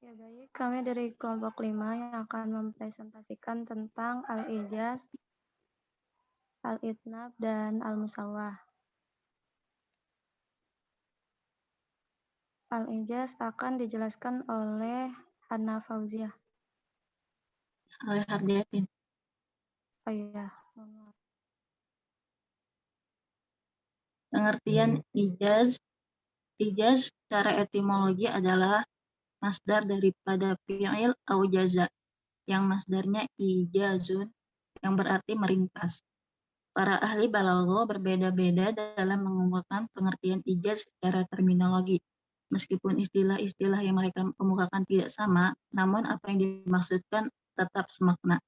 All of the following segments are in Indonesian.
Ya baik, kami dari kelompok 5 yang akan mempresentasikan tentang al-ijaz, al-itnab, dan al-musawwah. Al-ijaz akan dijelaskan oleh Hana Fauziah. Oleh Hardiatin. Oh iya. Pengertian ijaz. Ijaz secara etimologi adalah masdar daripada fi'il au jaza, yang masdarnya ijazun, yang berarti meringkas. Para ahli balaghah berbeda-beda dalam mengungkapkan pengertian ijaz secara terminologi. Meskipun istilah-istilah yang mereka kemukakan tidak sama, namun apa yang dimaksudkan tetap semakna.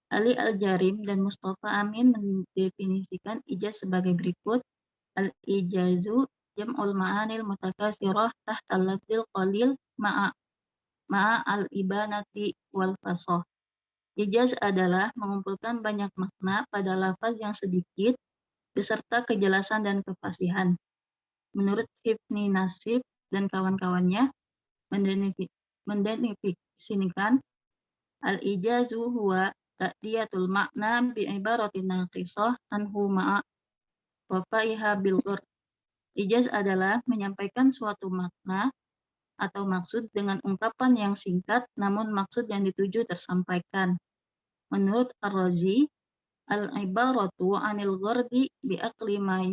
Ali Al-Jarim dan Mustafa Amin mendefinisikan ijaz sebagai berikut. Al-ijazu jam'ul ma'anil mutakasirah tahta lafzil qalil ma'a al-ibanati wal fasoh. Ijaz adalah mengumpulkan banyak makna pada lafaz yang sedikit beserta kejelasan dan kefasihan. Menurut Ibni Nasib dan kawan-kawannya, mendefinisikan al-ijazu huwa ta'diyatul makna bi'ibaratin naqisah anhu ma'a wafaiha bil ghur. Ijaz adalah menyampaikan suatu makna atau maksud dengan ungkapan yang singkat namun maksud yang dituju tersampaikan. Menurut Ar-Razi, al-ibaratu 'anil ghardi bi aqli ma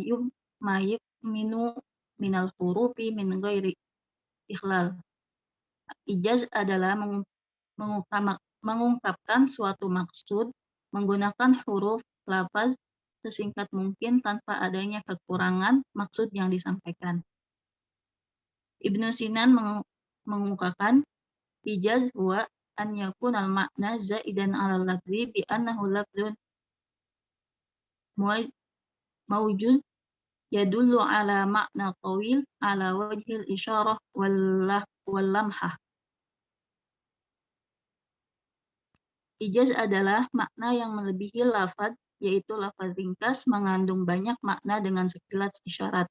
yuminu minal hurufi min ghairi ikhlal. Ijaz adalah mengungkapkan suatu maksud menggunakan huruf lafaz sesingkat mungkin tanpa adanya kekurangan maksud yang disampaikan. Ibnu Sinan mengungkapkan ijaz huwa an yakunal makna zaidan 'alal lafzi bi annahu lafzun mawjuz yadullu ala makna tawil ala wajhil isyarah wal lamhah. Ijaz adalah makna yang melebihi lafaz, yaitu lafaz ringkas mengandung banyak makna dengan sekilas isyarat.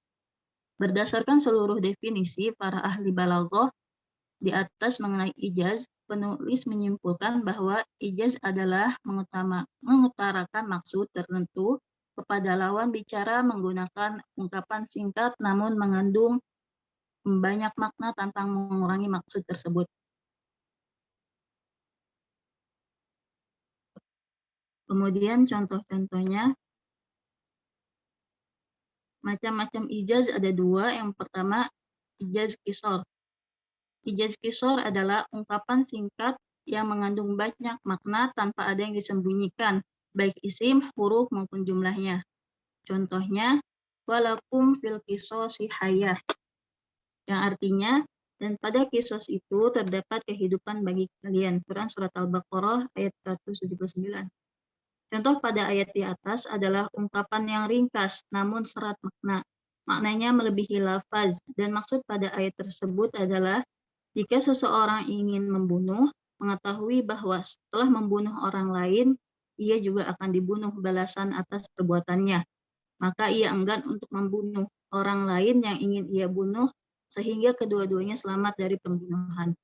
Berdasarkan seluruh definisi para ahli balaghah di atas mengenai ijaz, penulis menyimpulkan bahwa ijaz adalah mengutarakan maksud tertentu kepada lawan bicara menggunakan ungkapan singkat namun mengandung banyak makna tanpa mengurangi maksud tersebut. Kemudian contoh-contohnya, macam-macam ijaz ada dua. Yang pertama, ijaz qisar. Ijaz qisar adalah ungkapan singkat yang mengandung banyak makna tanpa ada yang disembunyikan, baik isim, huruf maupun jumlahnya. Contohnya, walakum fil qisasi hayah, yang artinya, dan pada kisos itu terdapat kehidupan bagi kalian. Quran Surat Al-Baqarah ayat 179. Contoh pada ayat di atas adalah ungkapan yang ringkas namun serat makna. Maknanya melebihi lafaz, dan maksud pada ayat tersebut adalah jika seseorang ingin membunuh, mengetahui bahwa setelah membunuh orang lain, ia juga akan dibunuh balasan atas perbuatannya. Maka ia enggan untuk membunuh orang lain yang ingin ia bunuh, sehingga kedua-duanya selamat dari pembunuhan.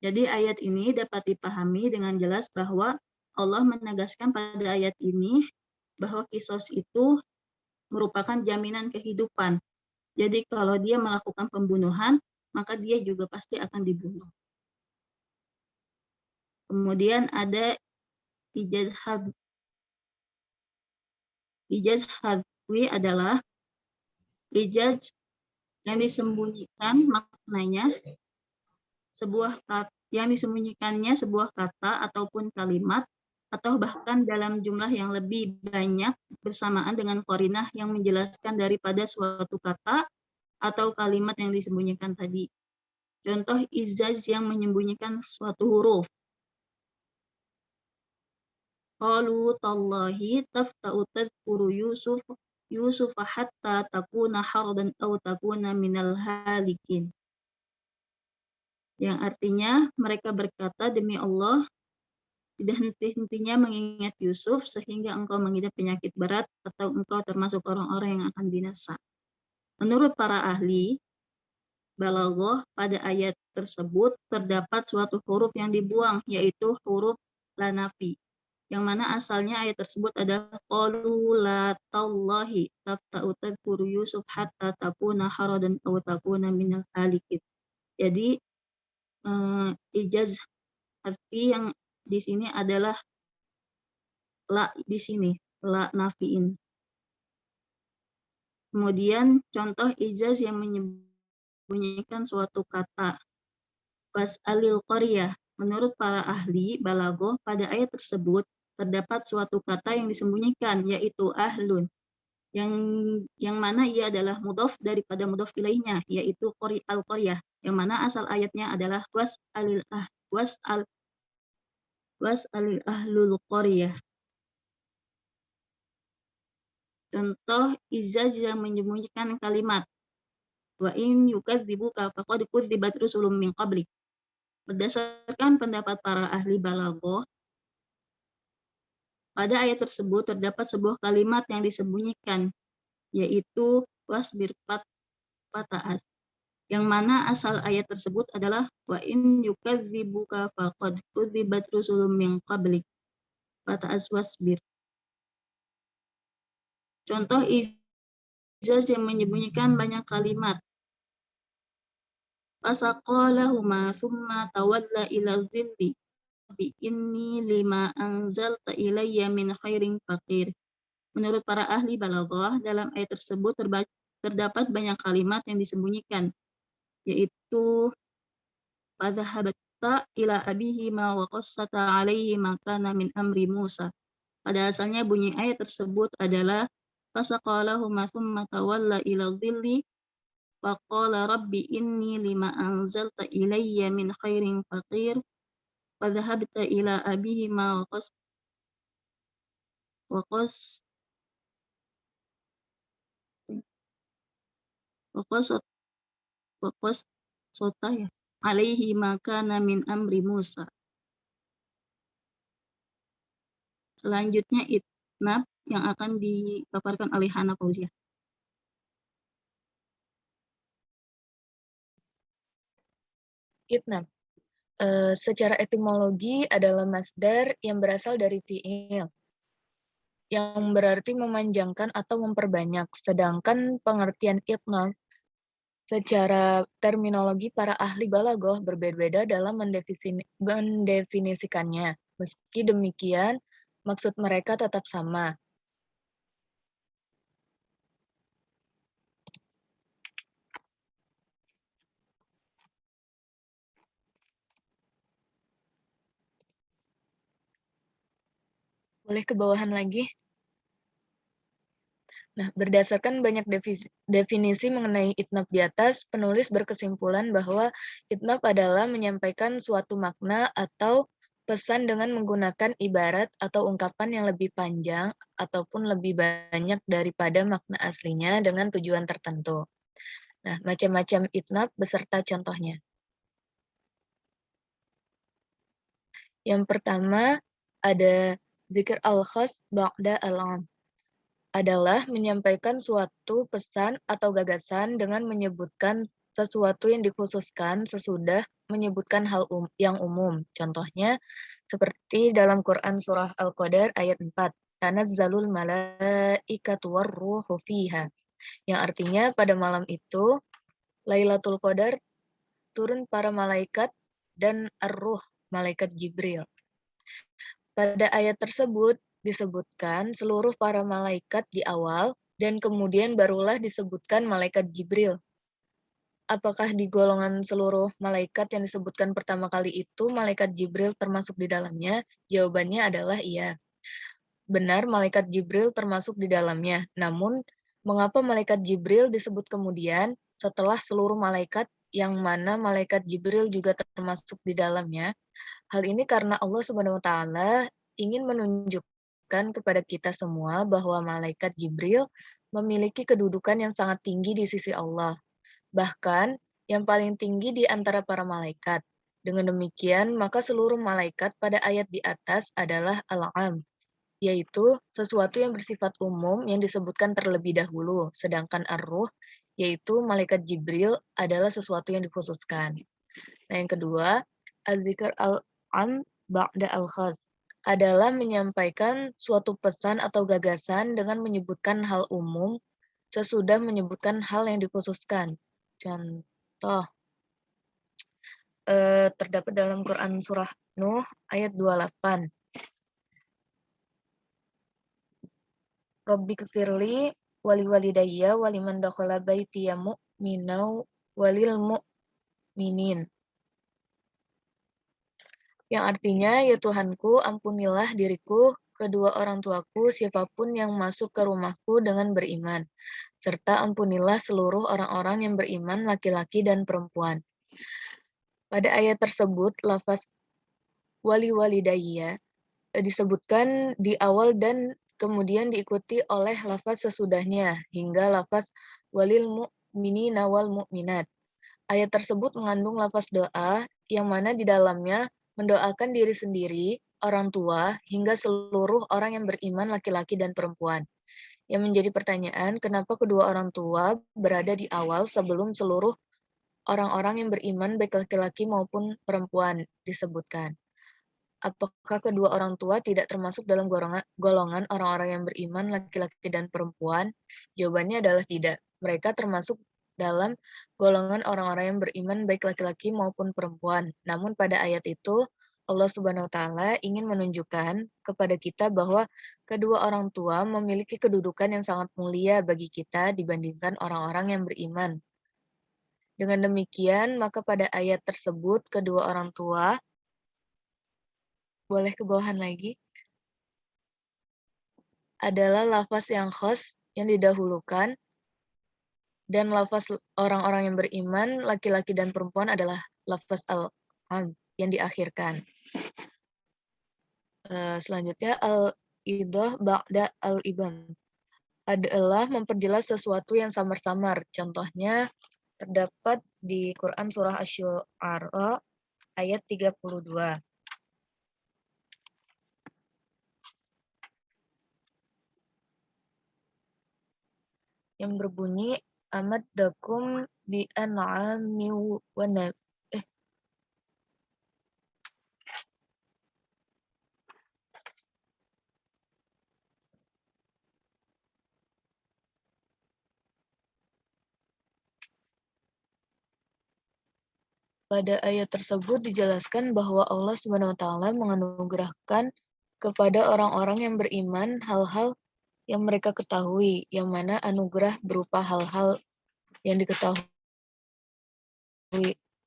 Jadi ayat ini dapat dipahami dengan jelas bahwa Allah menegaskan pada ayat ini bahwa kisos itu merupakan jaminan kehidupan. Jadi kalau dia melakukan pembunuhan, maka dia juga pasti akan dibunuh. Kemudian ada ijaz hadwi. Ijaz hadwi adalah ijaz yang disembunyikan maknanya sebuah kata ataupun kalimat atau bahkan dalam jumlah yang lebih banyak bersamaan dengan qarinah yang menjelaskan daripada suatu kata atau kalimat yang disembunyikan tadi. Contoh ijaz yang menyembunyikan suatu huruf. Qalu tallahi tafta'u tadhkuru Yusuf hatta takuna hardan aw takuna minal halikin. Yang artinya mereka berkata, demi Allah, tidak henti-hentinya mengingat Yusuf sehingga engkau mengidap penyakit berat atau engkau termasuk orang-orang yang akan binasa. Menurut para ahli balaghah, pada ayat tersebut terdapat suatu huruf yang dibuang, yaitu huruf la nafi, yang mana asalnya ayat tersebut adalah qalu la tallahi tafta'u tadhkuru Yusuf hatta takuna haradan aw takuna minal halikin. Jadi ijaz harfi yang di sini adalah la di sini, la nafiin. Kemudian contoh ijaz yang menyembunyikan suatu kata. Was'alil qaryah. Menurut para ahli balaghah, pada ayat tersebut terdapat suatu kata yang disembunyikan, yaitu ahlun. Yang mana ia adalah mudhaf daripada mudhaf ilaihnya, yaitu al-qaryah. Yang mana asal ayatnya adalah was'alil ahlul qaryah. Contoh ijaz yang menyembunyikan kalimat wa in yukadzibuka faqad kudzibat rusulun min qablik. Berdasarkan pendapat para ahli balaghah, pada ayat tersebut terdapat sebuah kalimat yang disembunyikan, yaitu wasbir fata'as, yang mana asal ayat tersebut adalah wa in yukadzibuka faqad kudzibat rusulun min qablik fata'as wasbir. Contoh ijaz yang menyembunyikan banyak kalimat. Fasaqalahuma thumma tawalla ila dhilli bi inni lima anzalta ilayya min khairin faqir. Menurut para ahli balaghah, dalam ayat tersebut terdapat banyak kalimat yang disembunyikan, yaitu fadhahabta ila abihi ma wa qassata alaihi ma kana min amri Musa. Pada asalnya bunyi ayat tersebut adalah fasaqalahuma thumma tawalla ila dhilli faqala rabbi inni lima anzalta ilayya min khairin faqir fadhahabta ila abihi ma waqassata alaihi ma kana min amri Musa. Selanjutnya itnab yang akan dipaparkan oleh Hana Fauzia. Itnab. Secara etimologi adalah masdar yang berasal dari fi'il, yang berarti memanjangkan atau memperbanyak. Sedangkan pengertian itnab secara terminologi para ahli balaghah berbeda-beda dalam mendefinisikannya. Meski demikian, maksud mereka tetap sama. Boleh ke bawahan lagi? Nah, berdasarkan banyak definisi mengenai itnab di atas, penulis berkesimpulan bahwa itnab adalah menyampaikan suatu makna atau pesan dengan menggunakan ibarat atau ungkapan yang lebih panjang ataupun lebih banyak daripada makna aslinya dengan tujuan tertentu. Nah, macam-macam itnab beserta contohnya. Yang pertama ada zikr al-khas ba'da al-'am, adalah menyampaikan suatu pesan atau gagasan dengan menyebutkan sesuatu yang dikhususkan sesudah menyebutkan hal yang umum. Contohnya seperti dalam Quran surah Al-Qadar ayat 4, tanazzalul malaikatu warruhu fiha, yang artinya pada malam itu Lailatul Qadar turun para malaikat dan ar-ruh, malaikat Jibril. Pada ayat tersebut disebutkan seluruh para malaikat di awal dan kemudian barulah disebutkan malaikat Jibril. Apakah di golongan seluruh malaikat yang disebutkan pertama kali itu malaikat Jibril termasuk di dalamnya? Jawabannya adalah iya. Benar, malaikat Jibril termasuk di dalamnya. Namun, mengapa malaikat Jibril disebut kemudian setelah seluruh malaikat yang mana malaikat Jibril juga termasuk di dalamnya? Hal ini karena Allah Subhanahu wa taala ingin menunjukkan kepada kita semua bahwa malaikat Jibril memiliki kedudukan yang sangat tinggi di sisi Allah. Bahkan yang paling tinggi di antara para malaikat. Dengan demikian, maka seluruh malaikat pada ayat di atas adalah al-'am, yaitu sesuatu yang bersifat umum yang disebutkan terlebih dahulu, sedangkan ar-ruh, yaitu malaikat Jibril, adalah sesuatu yang dikhususkan. Nah, yang kedua, az-zikr al-am ba'da al-khas adalah menyampaikan suatu pesan atau gagasan dengan menyebutkan hal umum sesudah menyebutkan hal yang dikhususkan. Contoh, terdapat dalam Quran surah Nuh ayat 28. Rabbi kfirli wali walidayya waliman dakhala baitiya mu'minau walil mu'minin. Yang artinya, ya Tuhanku, ampunilah diriku, kedua orang tuaku, siapapun yang masuk ke rumahku dengan beriman. Serta ampunilah seluruh orang-orang yang beriman, laki-laki dan perempuan. Pada ayat tersebut, lafaz wali walidayya disebutkan di awal dan kemudian diikuti oleh lafaz sesudahnya, hingga lafaz walil mu'minina wal mu'minat. Ayat tersebut mengandung lafaz doa yang mana di dalamnya mendoakan diri sendiri, orang tua, hingga seluruh orang yang beriman laki-laki dan perempuan. Yang menjadi pertanyaan, kenapa kedua orang tua berada di awal sebelum seluruh orang-orang yang beriman baik laki-laki maupun perempuan disebutkan? Apakah kedua orang tua tidak termasuk dalam golongan orang-orang yang beriman laki-laki dan perempuan? Jawabannya adalah tidak. Mereka termasuk dalam golongan orang-orang yang beriman baik laki-laki maupun perempuan. Namun pada ayat itu Allah Subhanahu wa taala ingin menunjukkan kepada kita bahwa kedua orang tua memiliki kedudukan yang sangat mulia bagi kita dibandingkan orang-orang yang beriman. Dengan demikian, maka pada ayat tersebut kedua orang tua, boleh ke bawahan lagi, adalah lafaz yang khas yang didahulukan dan lafaz orang-orang yang beriman laki-laki dan perempuan adalah lafaz al-am yang diakhirkan. Selanjutnya al-idah ba'da al-ibam adalah memperjelas sesuatu yang samar-samar. Contohnya terdapat di Quran surah Asy-Syu'ara ayat 32. Yang berbunyi amaddakum bi an'ami wa Pada ayat tersebut dijelaskan bahwa Allah Subhanahu wa taala menganugerahkan kepada orang-orang yang beriman hal-hal yang mereka ketahui, yang mana anugerah berupa hal-hal yang diketahui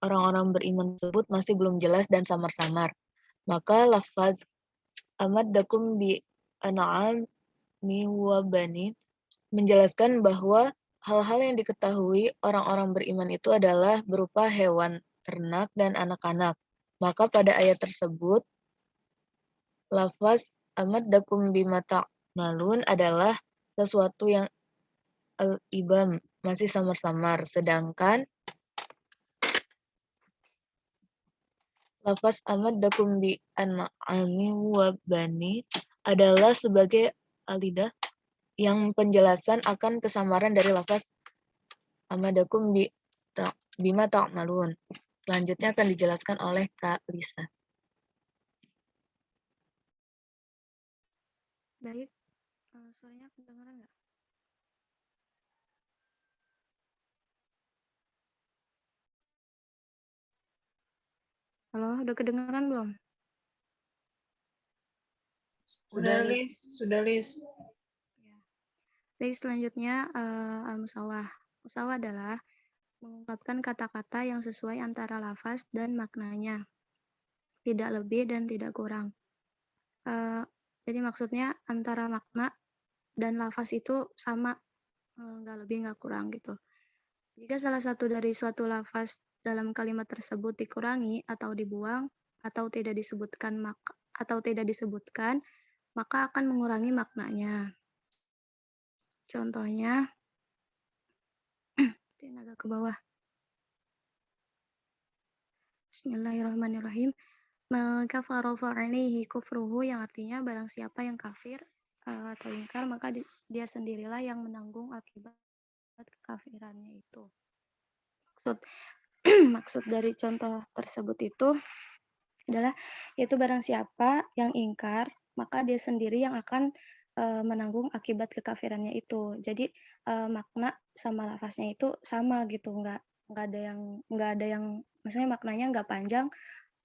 orang-orang beriman tersebut masih belum jelas dan samar-samar. Maka lafaz amaddakum bi an'ami wa banin menjelaskan bahwa hal-hal yang diketahui orang-orang beriman itu adalah berupa hewan ternak dan anak-anak. Maka pada ayat tersebut, lafaz amaddakum bima ta'malun adalah sesuatu yang al-ibam, masih samar-samar. Sedangkan lafaz amaddakum bi an'ami wa bani adalah sebagai alidah yang penjelasan akan kesamaran dari lafaz amadakum bima ta'malun. Selanjutnya akan dijelaskan oleh Kak Lisa. Baik, suaranya kedengaran nggak? Halo, udah kedengaran belum? Sudah, Lis. Sudah, Lis. Ya. Baik, selanjutnya al-musawah. Musawah adalah mengungkapkan kata-kata yang sesuai antara lafaz dan maknanya, tidak lebih dan tidak kurang. Jadi maksudnya antara makna dan lafaz itu sama, nggak lebih nggak kurang gitu. Jika salah satu dari suatu lafaz dalam kalimat tersebut dikurangi atau dibuang atau tidak disebutkan maka akan mengurangi maknanya. Contohnya, ini agak ke bawah. Bismillahirrahmanirrahim. Man kafara fa'alaihi kufruhu, yang artinya barang siapa yang kafir atau ingkar maka dia sendirilah yang menanggung akibat kekafirannya itu. Maksud Maksud dari contoh tersebut itu adalah yaitu barang siapa yang ingkar, maka dia sendiri yang akan menanggung akibat kekafirannya itu. Jadi makna sama lafaznya itu sama gitu, nggak ada yang maksudnya maknanya nggak panjang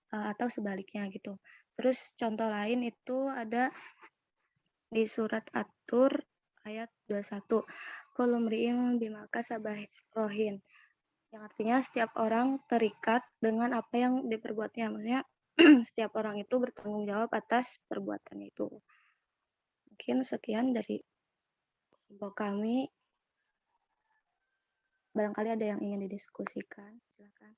atau sebaliknya gitu. Terus contoh lain itu ada di surat At-Tur ayat 21. Kullu mri'in bima kasaba rohin. Yang artinya setiap orang terikat dengan apa yang diperbuatnya. Maksudnya setiap orang itu bertanggung jawab atas perbuatan itu. Mungkin sekian dari kelompok kami. Barangkali ada yang ingin didiskusikan. Silakan.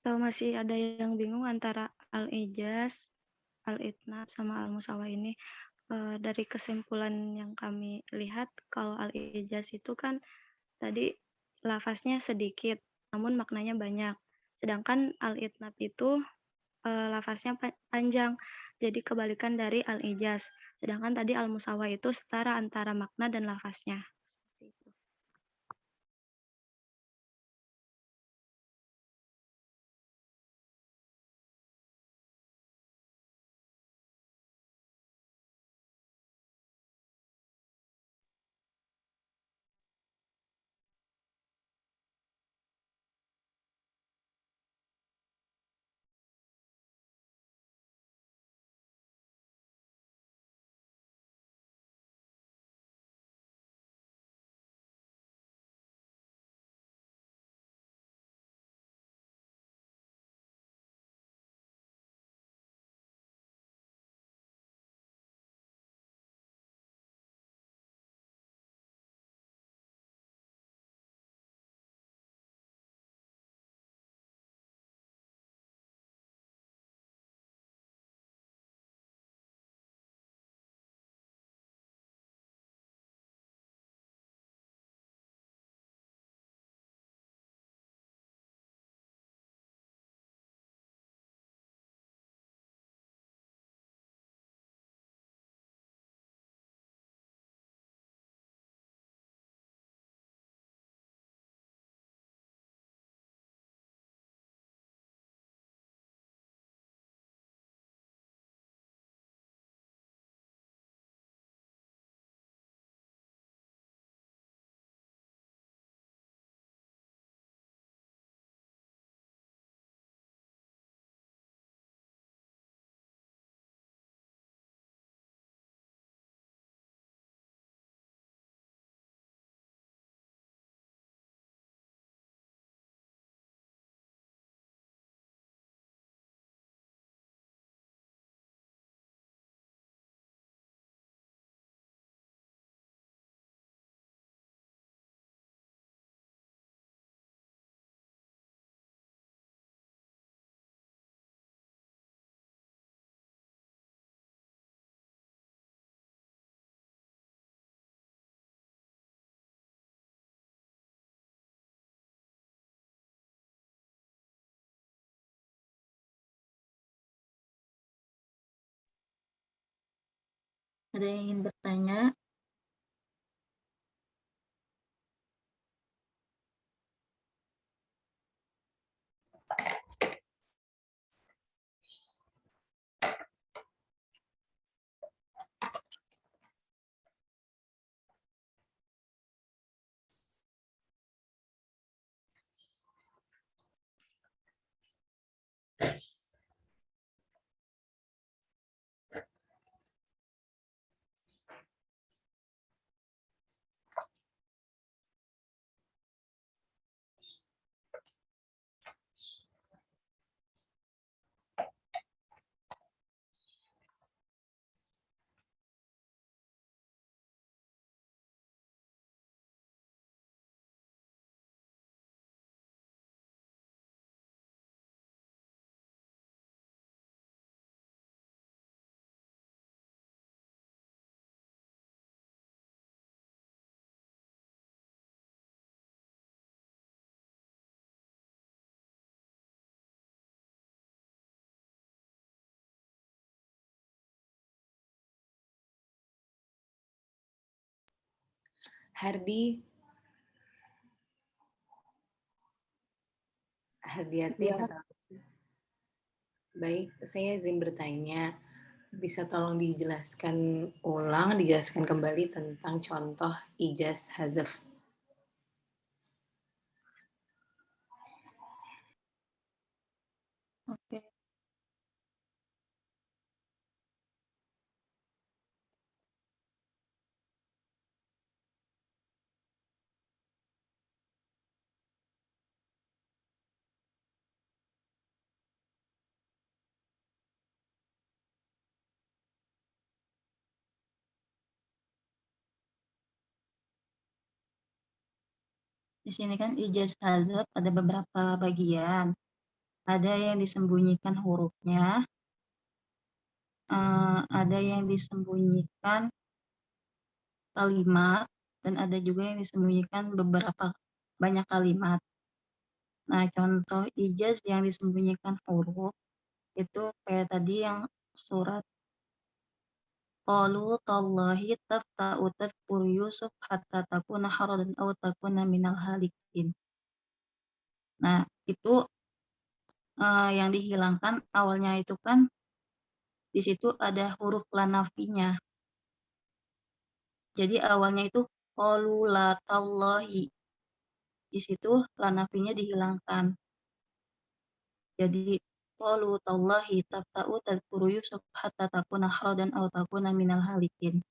Atau masih ada yang bingung antara al-ijaz, al-itnab, sama al-musawah ini? Dari kesimpulan yang kami lihat, kalau al-ijaz itu kan tadi lafaznya sedikit, namun maknanya banyak. Sedangkan al-itnab itu lafaznya panjang, jadi kebalikan dari al-ijaz. Sedangkan tadi al-musawah itu setara antara makna dan lafaznya. Seperti itu. Ada yang ingin bertanya? Hardi, Hardiatin Ya. atau baik, saya izin bertanya. Bisa tolong dijelaskan ulang, dijelaskan kembali tentang contoh ijaz hazaf. Oke. Di sini kan ijaz hazaf ada beberapa bagian. Ada yang disembunyikan hurufnya, ada yang disembunyikan kalimat, dan ada juga yang disembunyikan beberapa banyak kalimat. Nah, contoh ijaz yang disembunyikan huruf itu kayak tadi yang surat qalu tallahi tafta'u tadhkuru Yusuf hatta takuna haradan aw takuna minal halikin. Nah, itu yang dihilangkan awalnya itu kan di situ ada huruf lanafinya. Jadi awalnya itu qalu la tallahi. Di situ lanafinya dihilangkan. Jadi qalu tallahi tafta'u tadhkuru Yusuf hatta takuna haradan aw takuna minal halikin.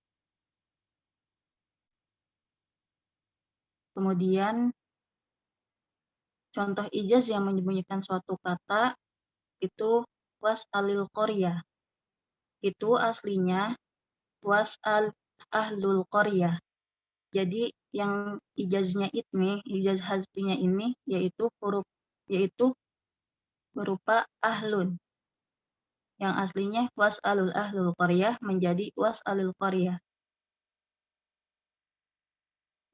Kemudian contoh ijaz yang menyembunyikan suatu kata itu was'alil qaryah. Itu aslinya was'al ahlul qaryah. Jadi yang ijaznya ini, ijaz hazfinya ini yaitu berupa ahlun. Yang aslinya was'alul ahlul qaryah menjadi was'alil qaryah.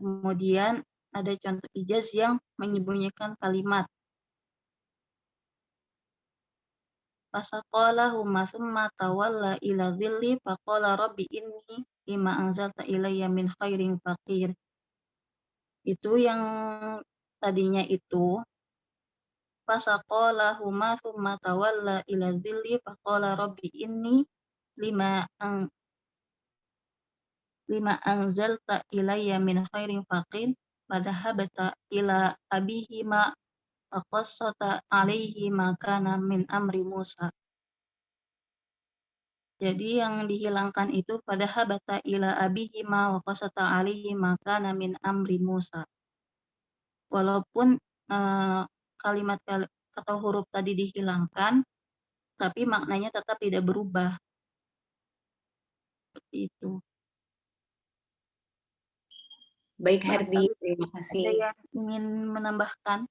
Kemudian ada contoh ijaz yang menyembunyikan kalimat. Fasaqalahuma summa tawalla ila dhilli faqala rabbi inni lima anzalta ilayya min khairin faqir. Itu yang tadinya itu fasaqalahuma summa tawalla ila dhilli faqala rabbi inni lima anzalta ilayya min khairin faqir fadhahabta ila abihima faqassata alaihi ma kana min amri Musa. Jadi yang dihilangkan itu pada habata ila abihima wa qasata alaihi ma kana min amri Musa. Walaupun kalimat atau huruf tadi dihilangkan, tapi maknanya tetap tidak berubah. Seperti itu. Baik Hardi, terima Ada kasih. yang ingin menambahkan?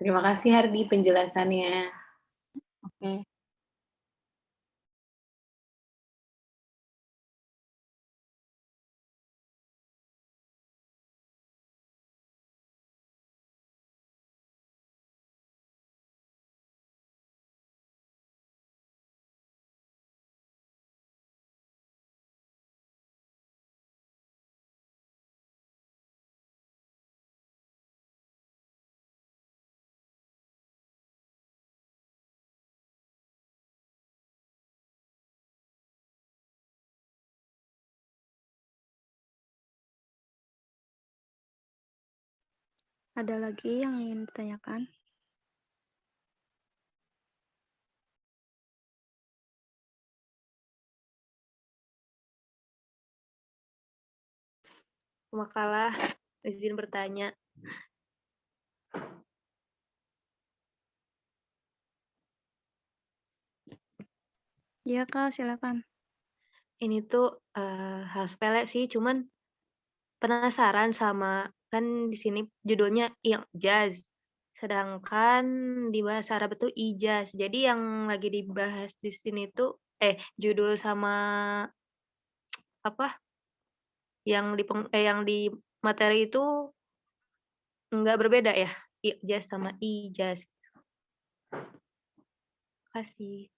Terima kasih Hardi penjelasannya. Oke. Ada lagi yang ingin ditanyakan? Makalah, izin bertanya. Iya Kak, silakan. Ini tuh hal sepele sih, cuman penasaran sama kan di sini judulnya I'jaz. Sedangkan di bahasa Arab itu ijaz. Jadi yang lagi dibahas di sini tuh judul sama apa? Yang di materi itu enggak berbeda ya? I'jaz sama ijaz. Makasih.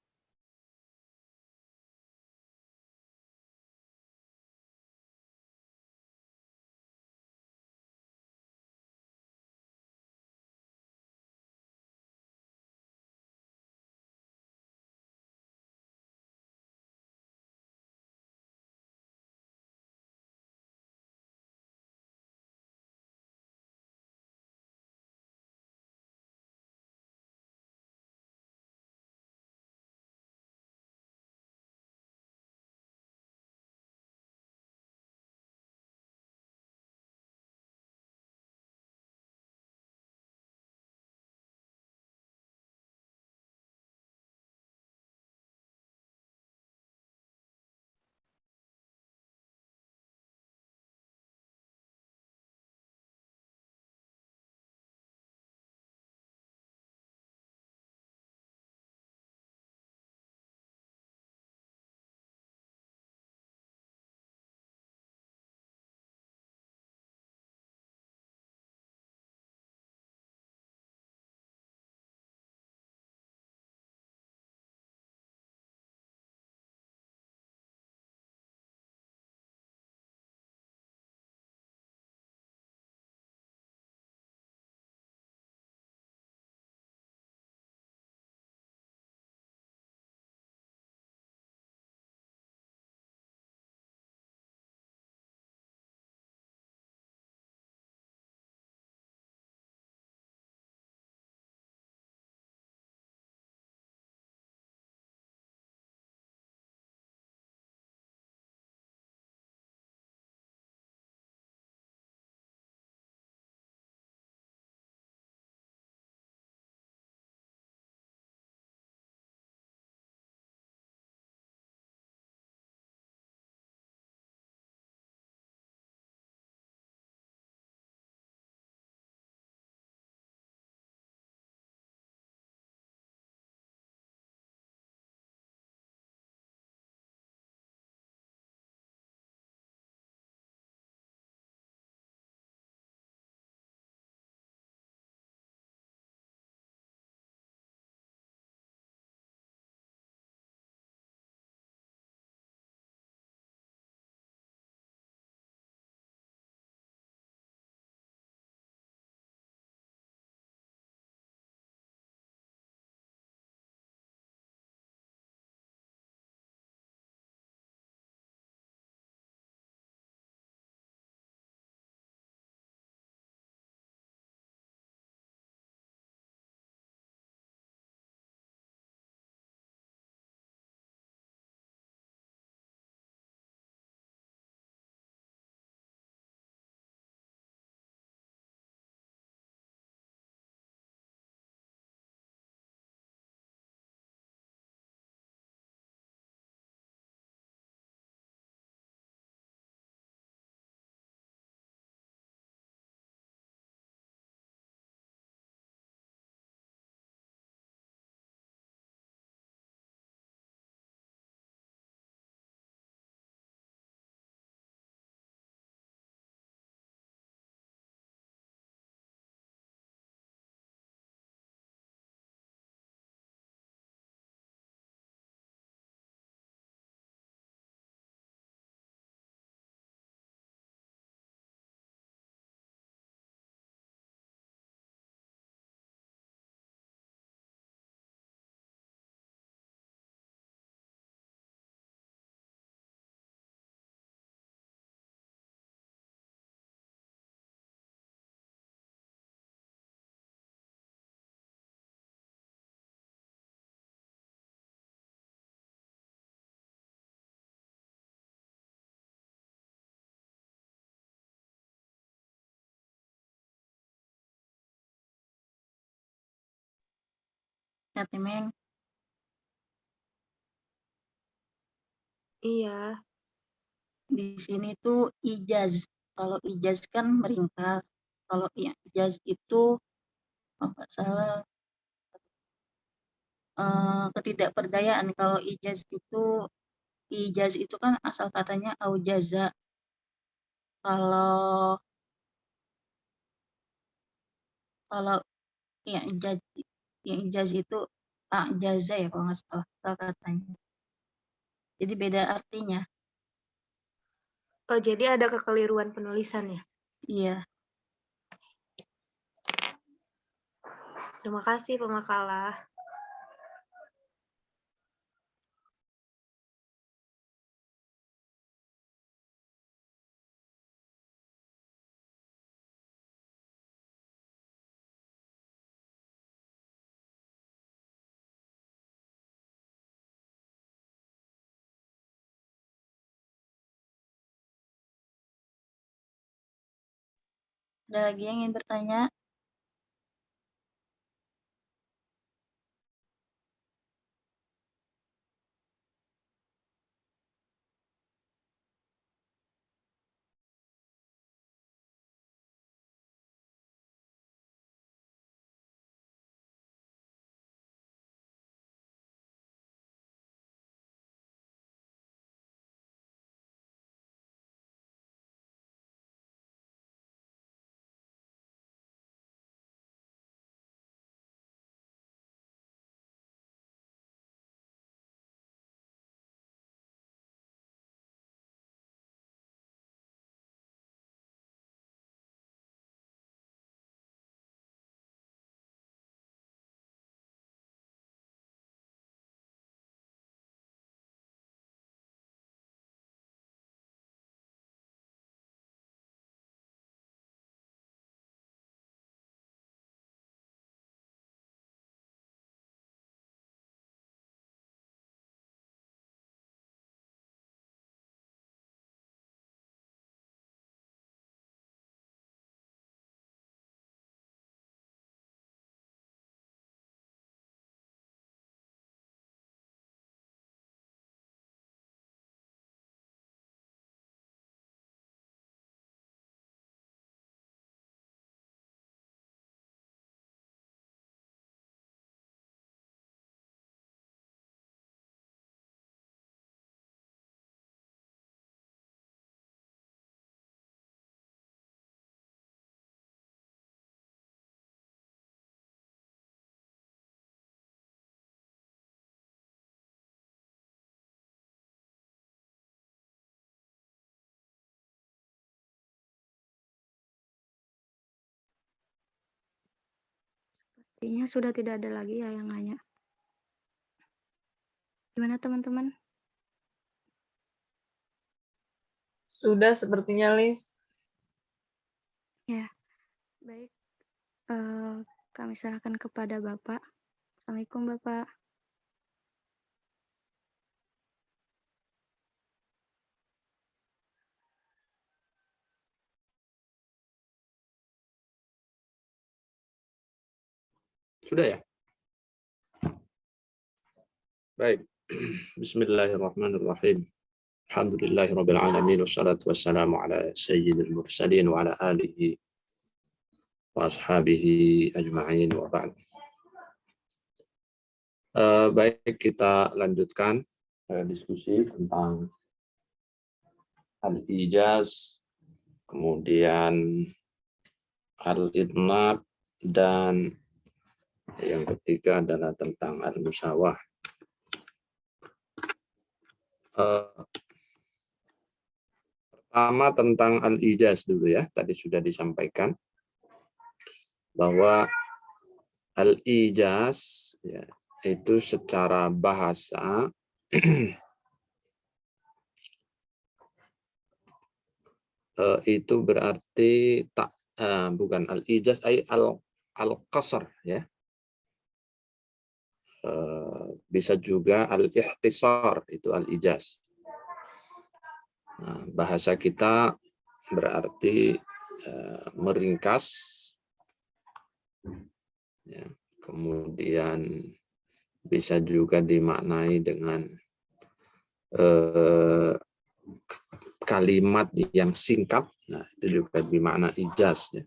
Ya, Temeng. Iya. Di sini tuh ijaz. Kalau ijaz kan meringkas. Kalau ijaz itu kalau nggak salah ketidakberdayaan. Kalau ijaz itu kan asal katanya aujaza. Kalau kalau yang ijaz itu a'jaza ya kalau nggak salah katanya. Jadi beda artinya. Oh, jadi ada kekeliruan penulisan ya? Iya. Terima kasih pemakalah. Ada lagi yang ingin bertanya? Sepertinya sudah tidak ada lagi ya yang nanya. Gimana teman-teman? Sudah sepertinya, Lis. Ya, baik. Kami serahkan kepada Bapak. Assalamualaikum Bapak. Sudah ya? Baik. Bismillahirrahmanirrahim. Alhamdulillahirabbil alamin wassalatu wassalamu ala sayyidil mursalin wa ala alihi wa ashabihi ajma'in wa ba'd. Baik, kita lanjutkan diskusi tentang al-ijaz, kemudian al-idnab, dan yang ketiga adalah tentang al-musawah. Pertama tentang al-ijaz dulu ya, tadi sudah disampaikan bahwa al-ijaz ya, itu secara bahasa itu berarti tak bukan al-ijaz al-qasr ya. Bisa juga al-ikhtisar, itu al-ijaz. Nah, bahasa kita berarti meringkas, ya. Kemudian bisa juga dimaknai dengan kalimat yang singkat. Nah, itu juga dimakna ijaz. Ya.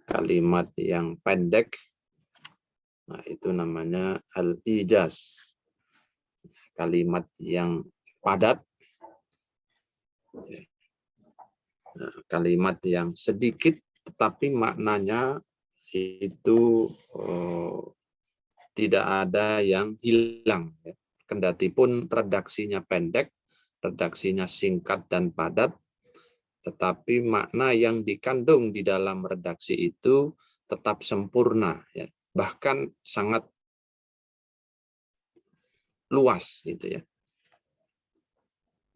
Kalimat yang pendek, nah itu namanya al-ijaz. Kalimat yang padat, nah, kalimat yang sedikit tetapi maknanya itu tidak ada yang hilang. Ya. Kendatipun redaksinya pendek, redaksinya singkat dan padat, tetapi makna yang dikandung di dalam redaksi itu tetap sempurna, ya. Bahkan sangat luas, gitu ya.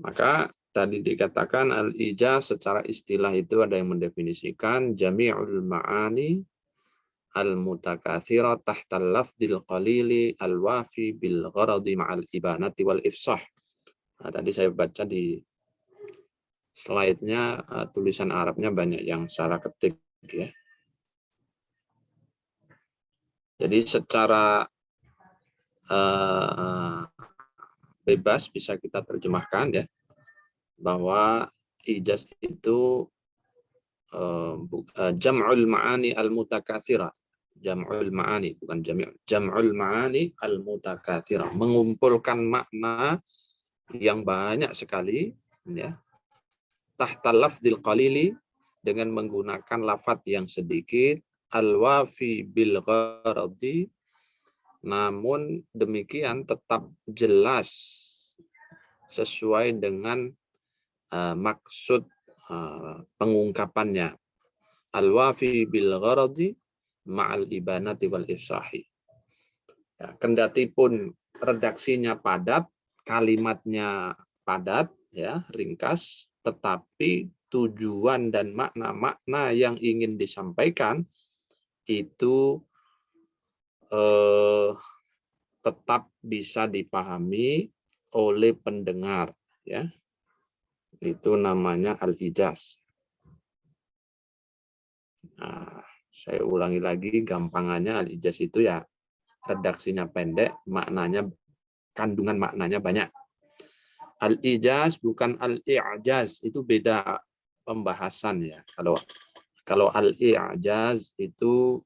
Maka tadi dikatakan al-ijaz secara istilah itu ada yang mendefinisikan jami'ul ma'ani al-mutakatsira tahta al-lafdil qalili al-wafi bil gharadi ma'al ibanati wal ifsah. Nah, tadi saya baca di slide-nya tulisan Arabnya banyak yang salah ketik, ya. Jadi secara bebas bisa kita terjemahkan, ya, bahwa ijaz itu jam'ul ma'ani al-mutakatsira. Jam'ul ma'ani, bukan jami'. Jam'ul ma'ani al-mutakatsira, mengumpulkan makna yang banyak sekali, ya. Tahta lafdzil qalili, dengan menggunakan lafadz yang sedikit, al-wafi bil gharadi, namun demikian tetap jelas sesuai dengan maksud pengungkapannya. Al-wafi bil gharadi ma'al ibanati wal ifsahi. Ya, kendatipun redaksinya padat, kalimatnya padat, ya, ringkas, tetapi tujuan dan makna-makna yang ingin disampaikan itu tetap bisa dipahami oleh pendengar, ya. Itu namanya al-ijaz. Nah, saya ulangi lagi gampangannya, al-ijaz itu ya redaksinya pendek, maknanya, kandungan maknanya banyak. Al-ijaz bukan al-i'jaz, itu beda pembahasan, ya. Kalau al-i'jaz itu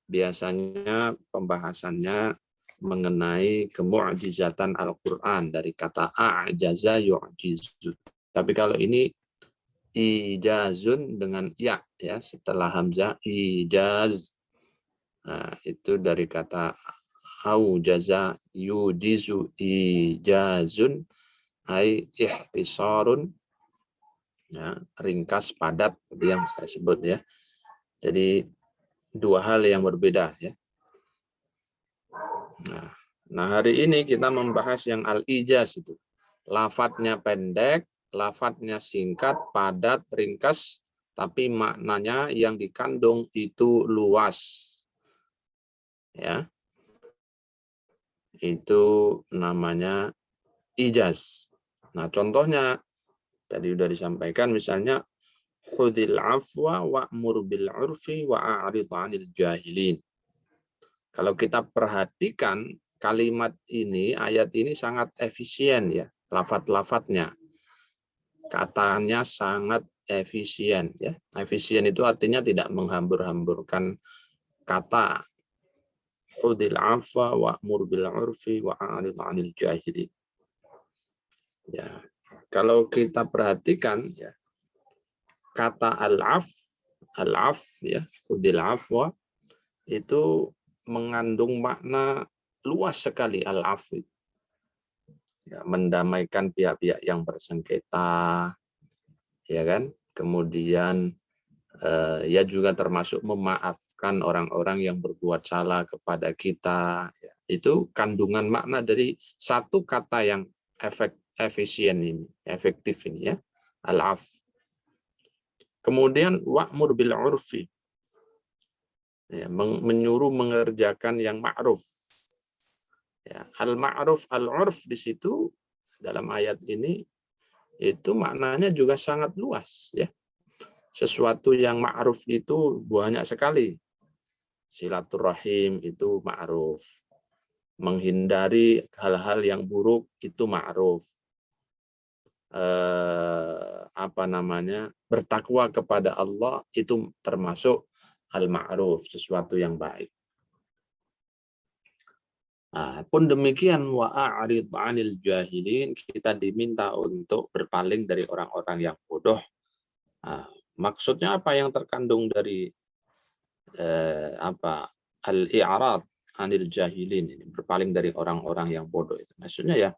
biasanya pembahasannya mengenai kemu'jizatan Al-Quran dari kata a'jaza yu'jizu. Tapi kalau ini ijazun dengan ya, setelah hamzah, ijaz. Nah, itu dari kata aujaza yujizu, ijazun ai ikhtisarun, ya, ringkas padat, yang saya sebut, ya. Jadi dua hal yang berbeda, ya. Nah, hari ini kita membahas yang al-ijaz itu. Lafadznya pendek, lafadznya singkat, padat, ringkas, tapi maknanya yang dikandung itu luas. Ya. Itu namanya ijaz. Nah, contohnya tadi sudah disampaikan, misalnya khudil afwa wa'mur bil urfi wa'arid 'anil jahilin. Kalau kita perhatikan kalimat ini, ayat ini sangat efisien, ya, lafadz-lafadznya. Katanya sangat efisien, ya. Efisien itu artinya tidak menghambur-hamburkan kata. Khudil afwa wa'mur bil urfi wa'arid 'anil jahilin. Ya. Kalau kita perhatikan, ya, kata al-af, ya, khudil afwa, itu mengandung makna luas sekali al-afwi. Ya, mendamaikan pihak-pihak yang bersengketa, ya kan? Kemudian ya juga termasuk memaafkan orang-orang yang berbuat salah kepada kita. Ya, itu kandungan makna dari satu kata yang efisien ini, efektif ini, ya, al-af. Kemudian wa'mur bil urfi. Ya, menyuruh mengerjakan yang ma'ruf. Ya, al-ma'ruf, al-urf di situ dalam ayat ini itu maknanya juga sangat luas, ya. Sesuatu yang ma'ruf itu banyak sekali. Silaturahim itu ma'ruf. Menghindari hal-hal yang buruk itu ma'ruf. Bertakwa kepada Allah itu termasuk al-ma'ruf, sesuatu yang baik. Nah, pun demikian wa'arid 'anil jahilin, kita diminta untuk berpaling dari orang-orang yang bodoh. Nah, maksudnya apa yang terkandung dari al-i'rad, anil jahilin, ini berpaling dari orang-orang yang bodoh itu. Maksudnya ya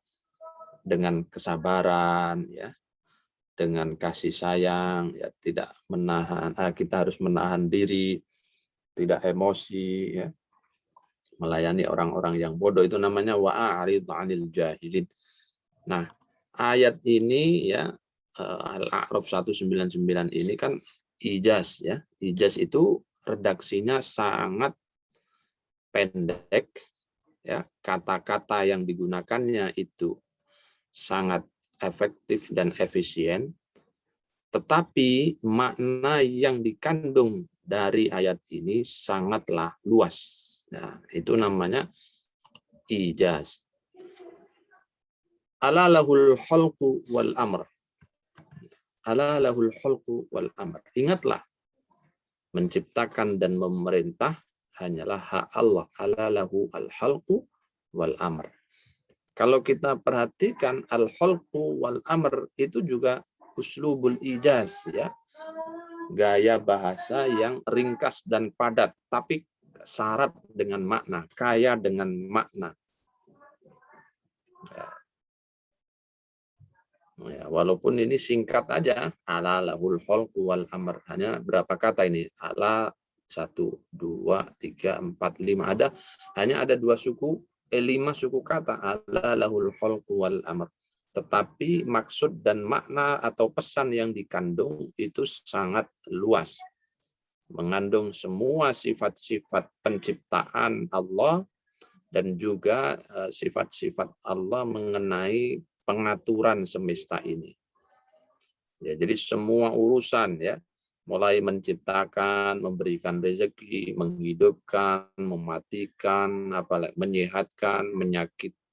dengan kesabaran, ya, dengan kasih sayang, ya, tidak menahan, kita harus menahan diri, tidak emosi, ya, melayani orang-orang yang bodoh, itu namanya wa'arid 'anil jahilin. Nah, ayat ini ya, Al-A'raf 199 ini kan ijaz, ya. Ijaz itu redaksinya sangat pendek, ya, kata-kata yang digunakannya itu sangat efektif dan efisien, tetapi makna yang dikandung dari ayat ini sangatlah luas. Nah, itu namanya ijaz. Ala lahul khalqu wal amr. Ala lahul khalqu wal amr. Ingatlah, menciptakan dan memerintah hanyalah hak Allah. Ala lahu al khalqu wal amr. Kalau kita perhatikan al-khalqu wal amr itu juga uslubul ijaz, ya. Gaya bahasa yang ringkas dan padat, tapi syarat dengan makna, kaya dengan makna. Ya, walaupun ini singkat aja, ala lahul khalqu wal amr, hanya berapa kata ini? Ala 1, 2, 3, 4, 5, hanya ada 2 suku, 5 suku kata, ala lahul khalqu wal amr. Tetapi maksud dan makna atau pesan yang dikandung itu sangat luas. Mengandung semua sifat-sifat penciptaan Allah dan juga sifat-sifat Allah mengenai pengaturan semesta ini. Ya, jadi semua urusan, ya, mulai menciptakan, memberikan rezeki, menghidupkan, mematikan, apalagi menyehatkan,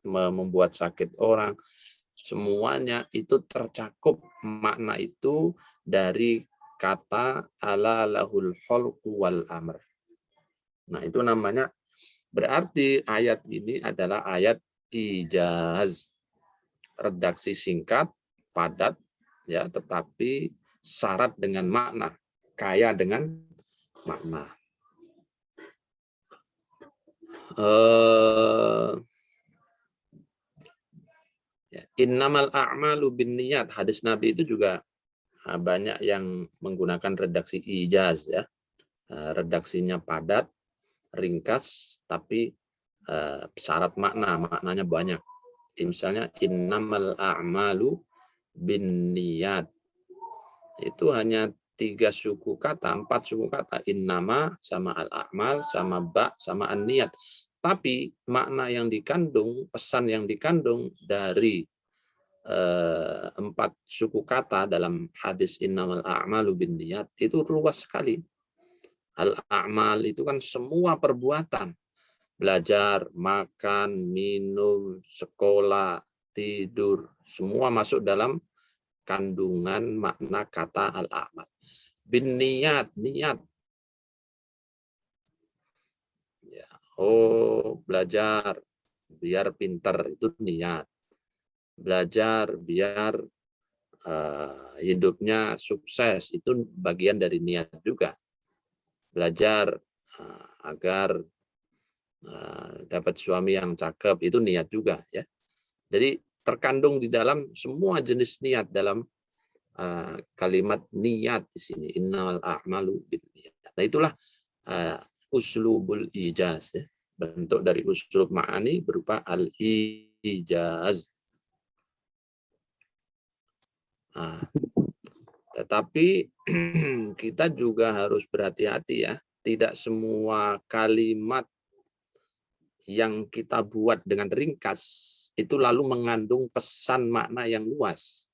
membuat sakit orang, semuanya itu tercakup makna itu dari kata ala lahul khalqu wal amr. Nah, itu namanya, berarti ayat ini adalah ayat ijaz. Redaksi singkat, padat, ya, tetapi syarat dengan makna, kaya dengan makna. Innamal a'malu binniyat. Hadis Nabi itu juga banyak yang menggunakan redaksi ijaz, ya. Redaksinya padat, ringkas, tapi syarat makna, maknanya banyak. Misalnya innamal a'malu binniyat. Itu hanya 3 suku kata, 4 suku kata. Innama sama al-a'mal sama ba sama an-niyat. Tapi makna yang dikandung, pesan yang dikandung dari 4 suku kata dalam hadis innamal a'malu binniyat itu luas sekali. Al-a'mal itu kan semua perbuatan. Belajar, makan, minum, sekolah, tidur, semua masuk dalam kandungan makna kata al-a'mal. Bin niat, niat. Ya. Oh, belajar biar pintar, itu niat. Belajar biar hidupnya sukses, itu bagian dari niat juga. Belajar agar dapat suami yang cakep, itu niat juga, ya. Jadi terkandung di dalam semua jenis niat dalam kalimat niat di sini, innamal a'malu binniyat. Nah, itulah uslubul ijaz, ya. Bentuk dari uslub ma'ani berupa al-ijaz. Tetapi kita juga harus berhati-hati, ya. Tidak semua kalimat yang kita buat dengan ringkas itu lalu mengandung pesan makna yang luas.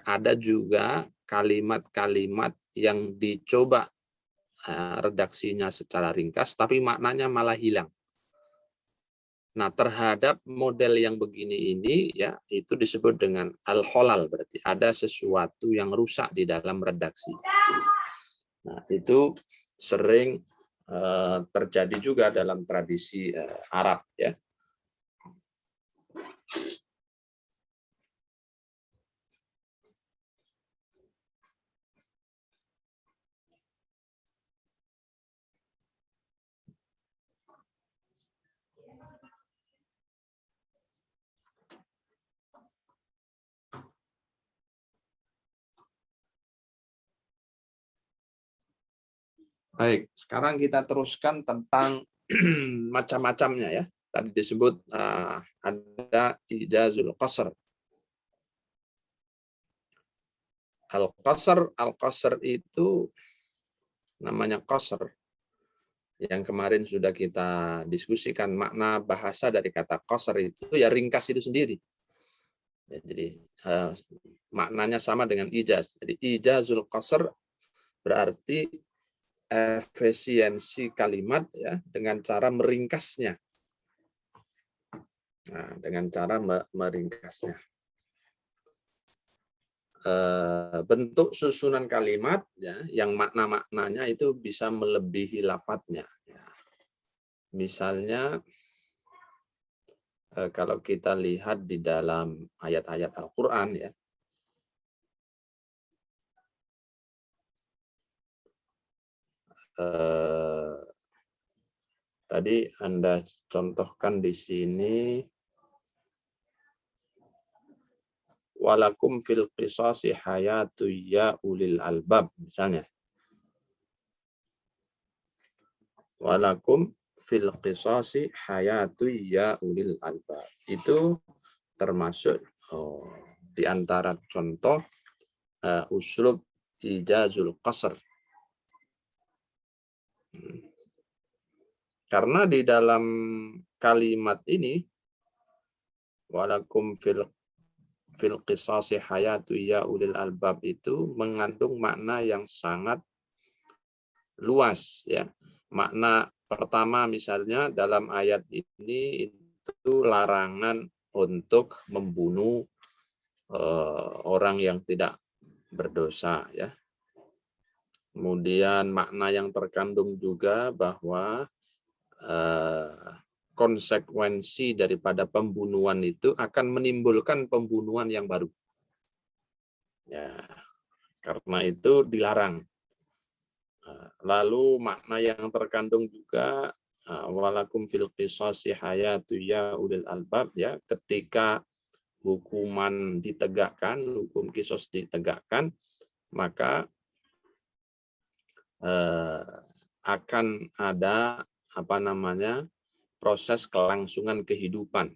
Ada juga kalimat-kalimat yang dicoba redaksinya secara ringkas, tapi maknanya malah hilang. Nah, terhadap model yang begini ini, ya, itu disebut dengan al-kholal, berarti ada sesuatu yang rusak di dalam redaksi. Nah, itu sering terjadi juga dalam tradisi Arab, ya. Baik, sekarang kita teruskan tentang macam-macamnya ya. Tadi disebut ada ijazul qasr. Al-qasr itu namanya qasr. Yang kemarin sudah kita diskusikan makna bahasa dari kata qasr itu ya ringkas itu sendiri. Ya, jadi maknanya sama dengan ijaz. Jadi ijazul qasr berarti efisiensi kalimat ya dengan cara meringkasnya. Nah, dengan cara meringkasnya. Bentuk susunan kalimat ya yang makna-maknanya itu bisa melebihi lafadznya. Ya. Misalnya kalau kita lihat di dalam ayat-ayat Al-Quran ya. Tadi Anda contohkan di sini walakum fil qisasi hayatu ya ulil albab misalnya. Walakum fil qisasi hayatu ya ulil albab. Itu termasuk di antara contoh uslub ijazul qasr. Karena di dalam kalimat ini walakum fil qisasi hayatu ya ulil albab itu mengandung makna yang sangat luas ya. Makna pertama misalnya dalam ayat ini itu larangan untuk membunuh orang yang tidak berdosa ya. Kemudian makna yang terkandung juga bahwa konsekuensi daripada pembunuhan itu akan menimbulkan pembunuhan yang baru. Ya, karena itu dilarang. Lalu makna yang terkandung juga walakum fil qisasi hayatu ya ulil albab ya, ketika hukuman ditegakkan, hukum kisos ditegakkan, maka akan ada proses kelangsungan kehidupan.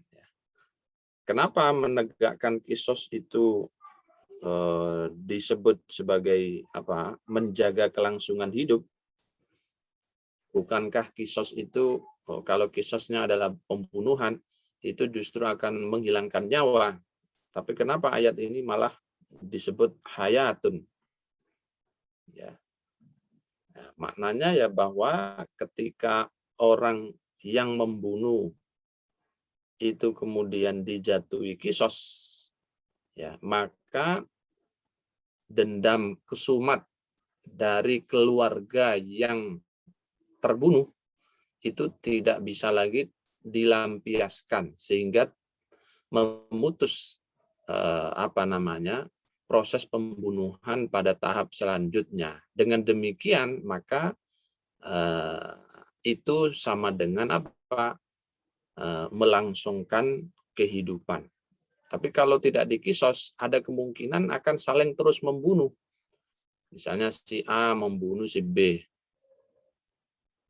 Kenapa menegakkan kisos itu disebut sebagai menjaga kelangsungan hidup? Bukankah kisos itu kalau kisosnya adalah pembunuhan itu justru akan menghilangkan nyawa? Tapi kenapa ayat ini malah disebut hayatun? Ya. Nah, maknanya ya bahwa ketika orang yang membunuh itu kemudian dijatuhi kisos, ya maka dendam kesumat dari keluarga yang terbunuh itu tidak bisa lagi dilampiaskan sehingga memutus proses pembunuhan pada tahap selanjutnya. Dengan demikian maka itu sama dengan melangsungkan kehidupan. Tapi kalau tidak dikisos, ada kemungkinan akan saling terus membunuh. Misalnya si A membunuh si B.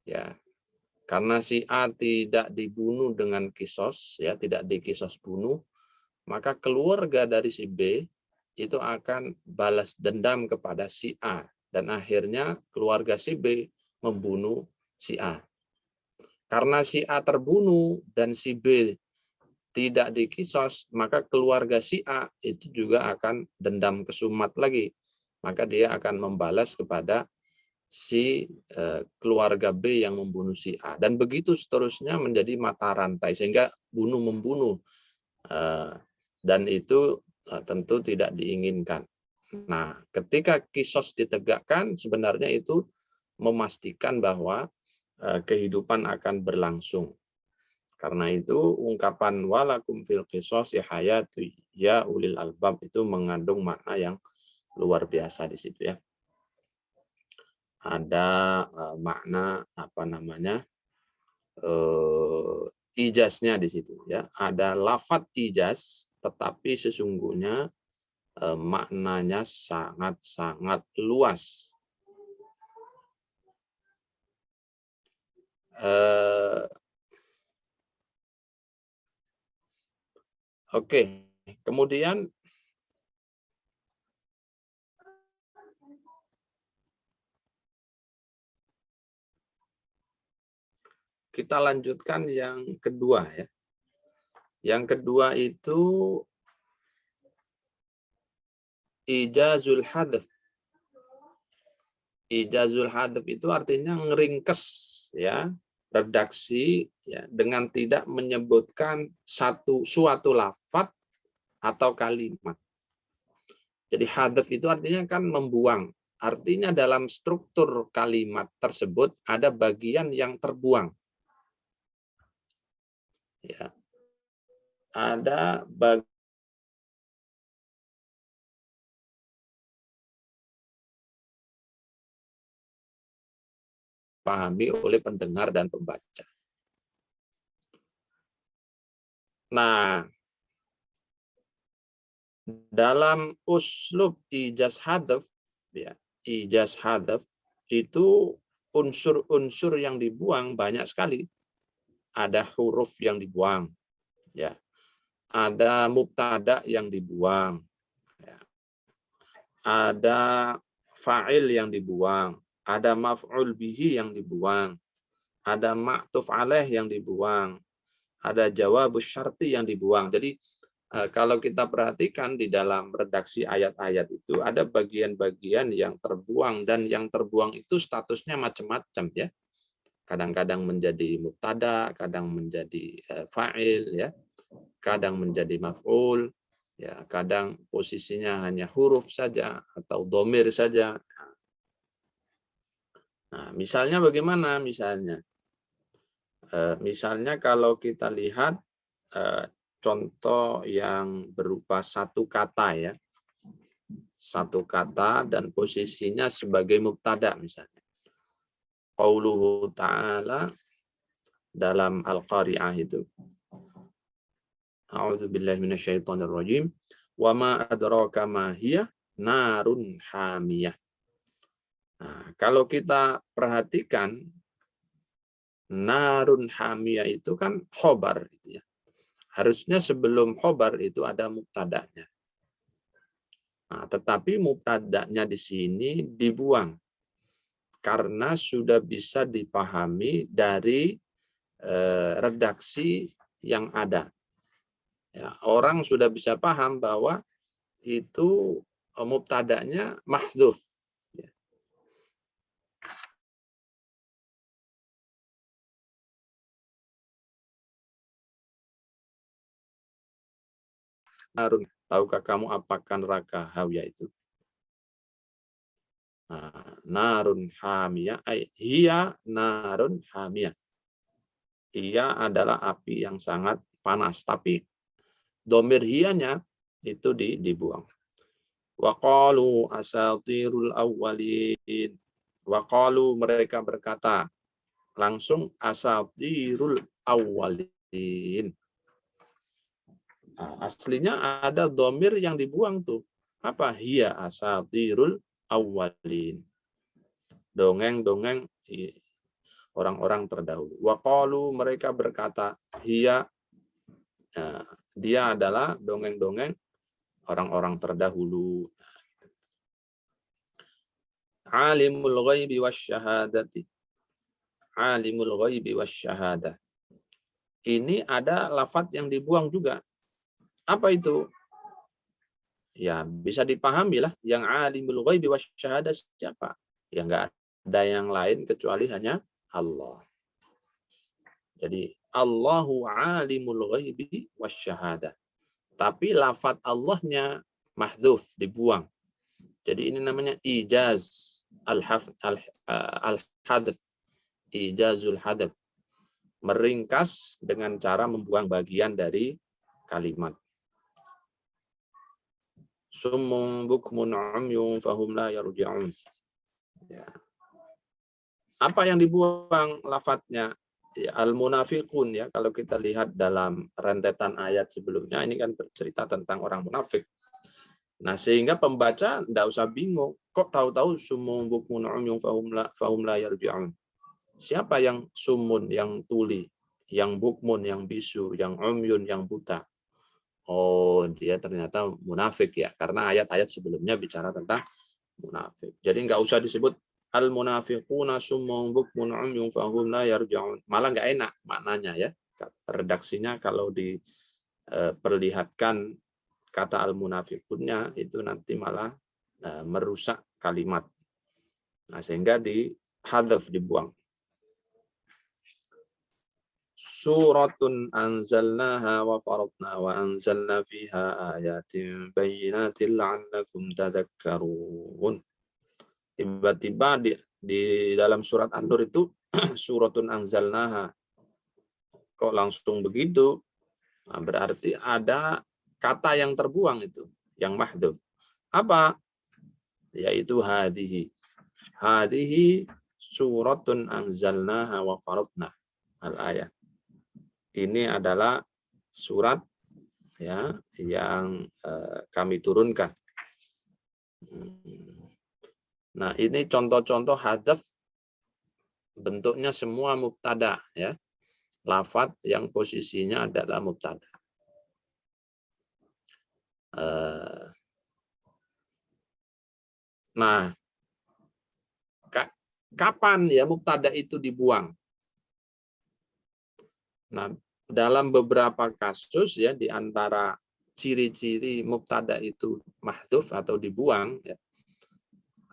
Ya. Karena si A tidak dibunuh dengan kisos, ya, tidak dikisos bunuh, maka keluarga dari si B itu akan balas dendam kepada si A dan akhirnya keluarga si B membunuh si A. Karena si A terbunuh dan si B tidak dikisos, maka keluarga si A itu juga akan dendam kesumat lagi. Maka dia akan membalas kepada si keluarga B yang membunuh si A. Dan begitu seterusnya menjadi mata rantai, sehingga bunuh-membunuh. Dan itu tentu tidak diinginkan. Nah, ketika kisos ditegakkan, sebenarnya itu memastikan bahwa kehidupan akan berlangsung. Karena itu ungkapan walakum fil qisasi hayatu ya ulil albab itu mengandung makna yang luar biasa di situ ya. Ada makna ijaznya di situ ya. Ada lafadz ijaz tetapi sesungguhnya maknanya sangat-sangat luas. Oke, kemudian kita lanjutkan yang kedua ya. Yang kedua itu ijazul hadf. Ijazul hadf itu artinya ngeringkes ya, redaksi ya, dengan tidak menyebutkan suatu lafaz atau kalimat. Jadi hadf itu artinya kan membuang. Artinya dalam struktur kalimat tersebut ada bagian yang terbuang. Ya. Ada bagian dipahami oleh pendengar dan pembaca. Nah, dalam uslub ijaz hadf, ya, ijaz hadf itu unsur-unsur yang dibuang banyak sekali. Ada huruf yang dibuang, ya. Ada mubtada yang dibuang, ya. Ada fa'il yang dibuang, ada maf'ul bihi yang dibuang, ada ma'tuf alaih yang dibuang, ada jawabus syarti yang dibuang. Jadi kalau kita perhatikan di dalam redaksi ayat-ayat itu ada bagian-bagian yang terbuang, dan yang terbuang itu statusnya macam-macam ya. Kadang-kadang menjadi mubtada, kadang menjadi fa'il ya, kadang menjadi maf'ul ya, kadang posisinya hanya huruf saja atau dhamir saja. Nah, misalnya bagaimana misalnya? Misalnya kalau kita lihat contoh yang berupa satu kata ya. Satu kata dan posisinya sebagai mubtada misalnya. Qauluhu ta'ala dalam Al-Qari'ah itu. A'udzubillahi minasyaitonirrajim. Wa ma adraka ma hiya narun hamiyah. Nah, kalau kita perhatikan narun hamiyah itu kan khobar gitu ya. Harusnya sebelum khobar itu ada mubtadanya. Nah, tetapi mubtadanya di sini dibuang karena sudah bisa dipahami dari redaksi yang ada. Ya, orang sudah bisa paham bahwa itu mubtadanya mahdhuf. Ya. Narun, tahukah kamu apakan neraka Hawiyah itu? Nah, narun hamiyah, hiya narun hamiyah. Ia adalah api yang sangat panas, tapi domir hiyanya itu dibuang. Wa qalu asatirul awwalin. Wa qalu, mereka berkata, langsung asatirul awwalin. Nah, aslinya ada domir yang dibuang tuh. Apa? Hiya asatirul awwalin. Dongeng-dongeng orang-orang terdahulu. Wa qalu, mereka berkata, hiya, dia adalah dongeng-dongeng orang-orang terdahulu. Alimul ghaibi wasyahadati. Alimul ghaibi wasyahadah. Ini ada lafaz yang dibuang juga. Apa itu? Ya, bisa dipahami lah. Yang alimul ghaibi wasyahadah siapa? Ya, enggak ada yang lain kecuali hanya Allah. Jadi Allahu alimul ghaibi wasyahadah. Tapi lafaz Allahnya mahdhuf, dibuang. Jadi ini namanya ijaz al-hadf. Ijazul hadf. Meringkas dengan cara membuang bagian dari kalimat. Summun bukmun umyun fahum la yarji'un. Ya. Apa yang dibuang lafadznya? Ya, al-munafiqun ya, kalau kita lihat dalam rentetan ayat sebelumnya ini kan bercerita tentang orang munafik. Nah, sehingga pembaca enggak usah bingung, kok tahu-tahu summun bukmun umyun fahum la yarji'un. Siapa yang sumun, yang tuli, yang bukmun, yang bisu, yang umyun, yang buta? Oh, dia ternyata munafik ya, karena ayat-ayat sebelumnya bicara tentang munafik. Jadi nggak usah disebut al munafiquna summun bukmun umyun fahum la yarji'un. Malah nggak enak maknanya ya. Redaksinya kalau diperlihatkan kata al munafiqunnya itu nanti malah merusak kalimat. Nah, sehingga dihadzaf, dibuang. Suratun anzalnaha wa faradna wa anzalna fiha ayatin bayyinatin la'allakum tadhakkarun. Tiba-tiba di dalam surat An-Nur itu suratun anzalnaha. Kok langsung begitu? Nah, berarti ada kata yang terbuang itu, yang mahdhuf. Apa? Yaitu hadihi. Hadihi suratun anzalnaha wa faradna. Al-ayat. Ini adalah surat ya yang kami turunkan. Nah, ini contoh-contoh hadzaf bentuknya semua mubtada ya. Lafadz yang posisinya adalah mubtada. Nah, kapan ya mubtada itu dibuang? Nah, dalam beberapa kasus ya di antara ciri-ciri mubtada itu mahdhuf atau dibuang ya,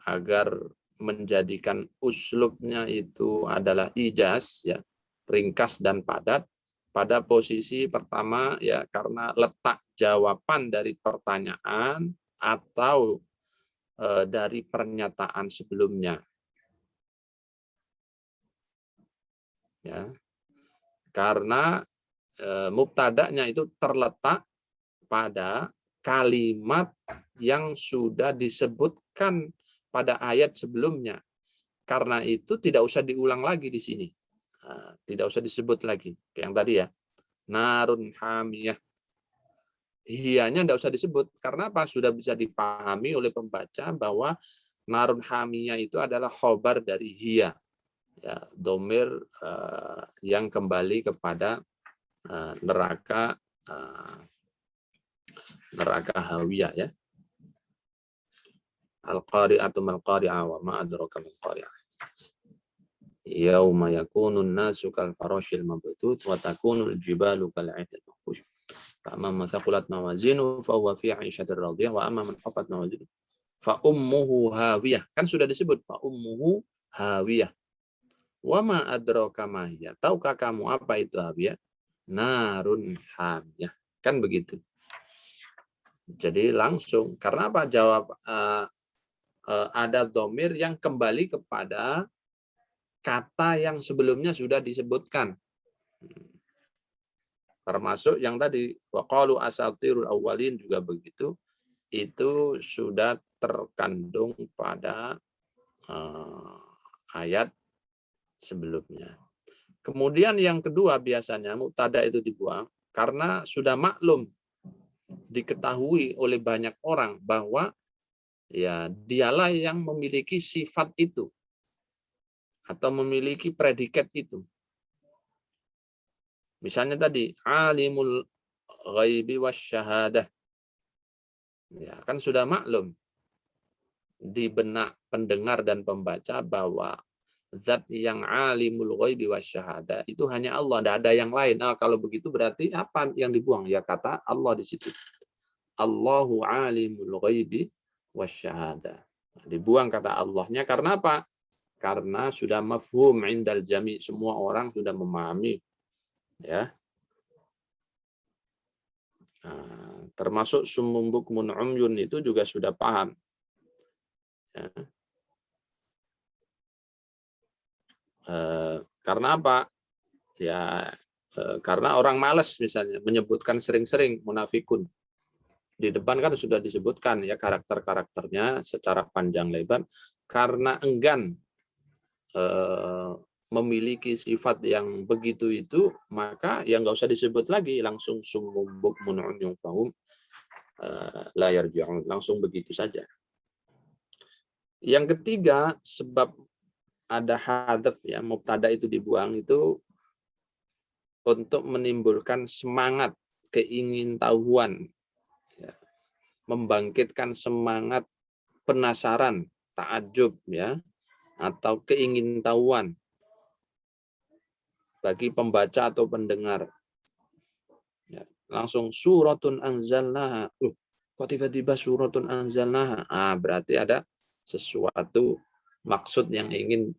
agar menjadikan uslubnya itu adalah ijaz ya, ringkas dan padat. Pada posisi pertama ya karena letak jawaban dari pertanyaan atau dari pernyataan sebelumnya. Ya. Karena mubtada'nya itu terletak pada kalimat yang sudah disebutkan pada ayat sebelumnya. Karena itu tidak usah diulang lagi di sini. Nah, tidak usah disebut lagi. Kayak yang tadi ya. Narun hamiyah. Hiyanya tidak usah disebut. Karena apa? Sudah bisa dipahami oleh pembaca bahwa narun hamiyah itu adalah khobar dari hiya. Ya, domir yang kembali kepada neraka hawiyah ya. Al-qari'atu mal-qari'ah wa ma adraka mal-qari'ah. Yauma yakunun nasu kal farashil mabthut wa takunul jibalu kal 'ahdil manfush. Fa amma man thaqulat mawazinu fa huwa fi 'ishatir radiyah wa amma man khaffat mawazinu fa ummuhu hawiyah. Kan sudah disebut fa ummuhu hawiyah. Wa ma adraka ma hiya. Tahukah kamu apa itu hawiyah? Narun hamiyah. Kan begitu. Jadi langsung karena apa? Jawab ada dhamir yang kembali kepada kata yang sebelumnya sudah disebutkan. Termasuk yang tadi waqalu asatirul awwalin juga begitu. Itu sudah terkandung pada ayat sebelumnya. Kemudian yang kedua biasanya mubtada itu dibuang karena sudah maklum diketahui oleh banyak orang bahwa ya dialah yang memiliki sifat itu atau memiliki predikat itu. Misalnya tadi alimul ghaibi wasyahadah. Ya, kan sudah maklum di benak pendengar dan pembaca bahwa zat yang alimul ghaibi wasyahadah itu hanya Allah, tidak ada yang lain. Nah, kalau begitu berarti apa yang dibuang? Ya kata Allah di situ. Allahu alimul ghaibi wasyahadah. Dibuang kata Allahnya karena apa? Karena sudah mafhum indal jami, semua orang sudah memahami ya. Nah, termasuk summun bukmun umyun itu juga sudah paham. Ya. Karena apa? Ya karena orang malas misalnya menyebutkan sering-sering munafikun. Di depan kan sudah disebutkan ya karakter-karakternya secara panjang lebar karena enggan memiliki sifat yang begitu itu, maka yang nggak usah disebut lagi, langsung summun bukmun umyun fahum la yarji'un, langsung begitu saja. Yang ketiga sebab ada hadaf ya, mubtada itu dibuang itu untuk menimbulkan semangat keingintahuan, ya, membangkitkan semangat penasaran, takjub ya, atau keingintahuan bagi pembaca atau pendengar. Ya, langsung suratun anzalnaha. Kok tiba-tiba suratun anzalnaha? Berarti ada sesuatu maksud yang ingin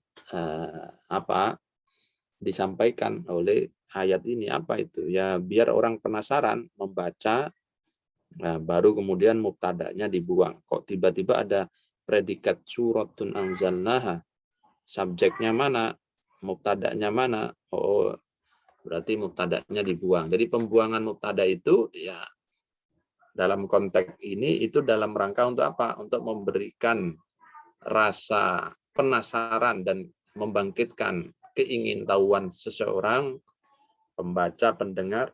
disampaikan oleh ayat ini. Apa itu? Ya biar orang penasaran membaca, baru kemudian mubtada'nya dibuang. Kok tiba-tiba ada predikat suratun anzalnaha? Subjeknya mana? Mubtada'nya mana? Oh, berarti mubtada'nya dibuang. Jadi pembuangan mubtada itu ya dalam konteks ini itu dalam rangka untuk apa? Untuk memberikan rasa penasaran dan membangkitkan keingintahuan seseorang pembaca, pendengar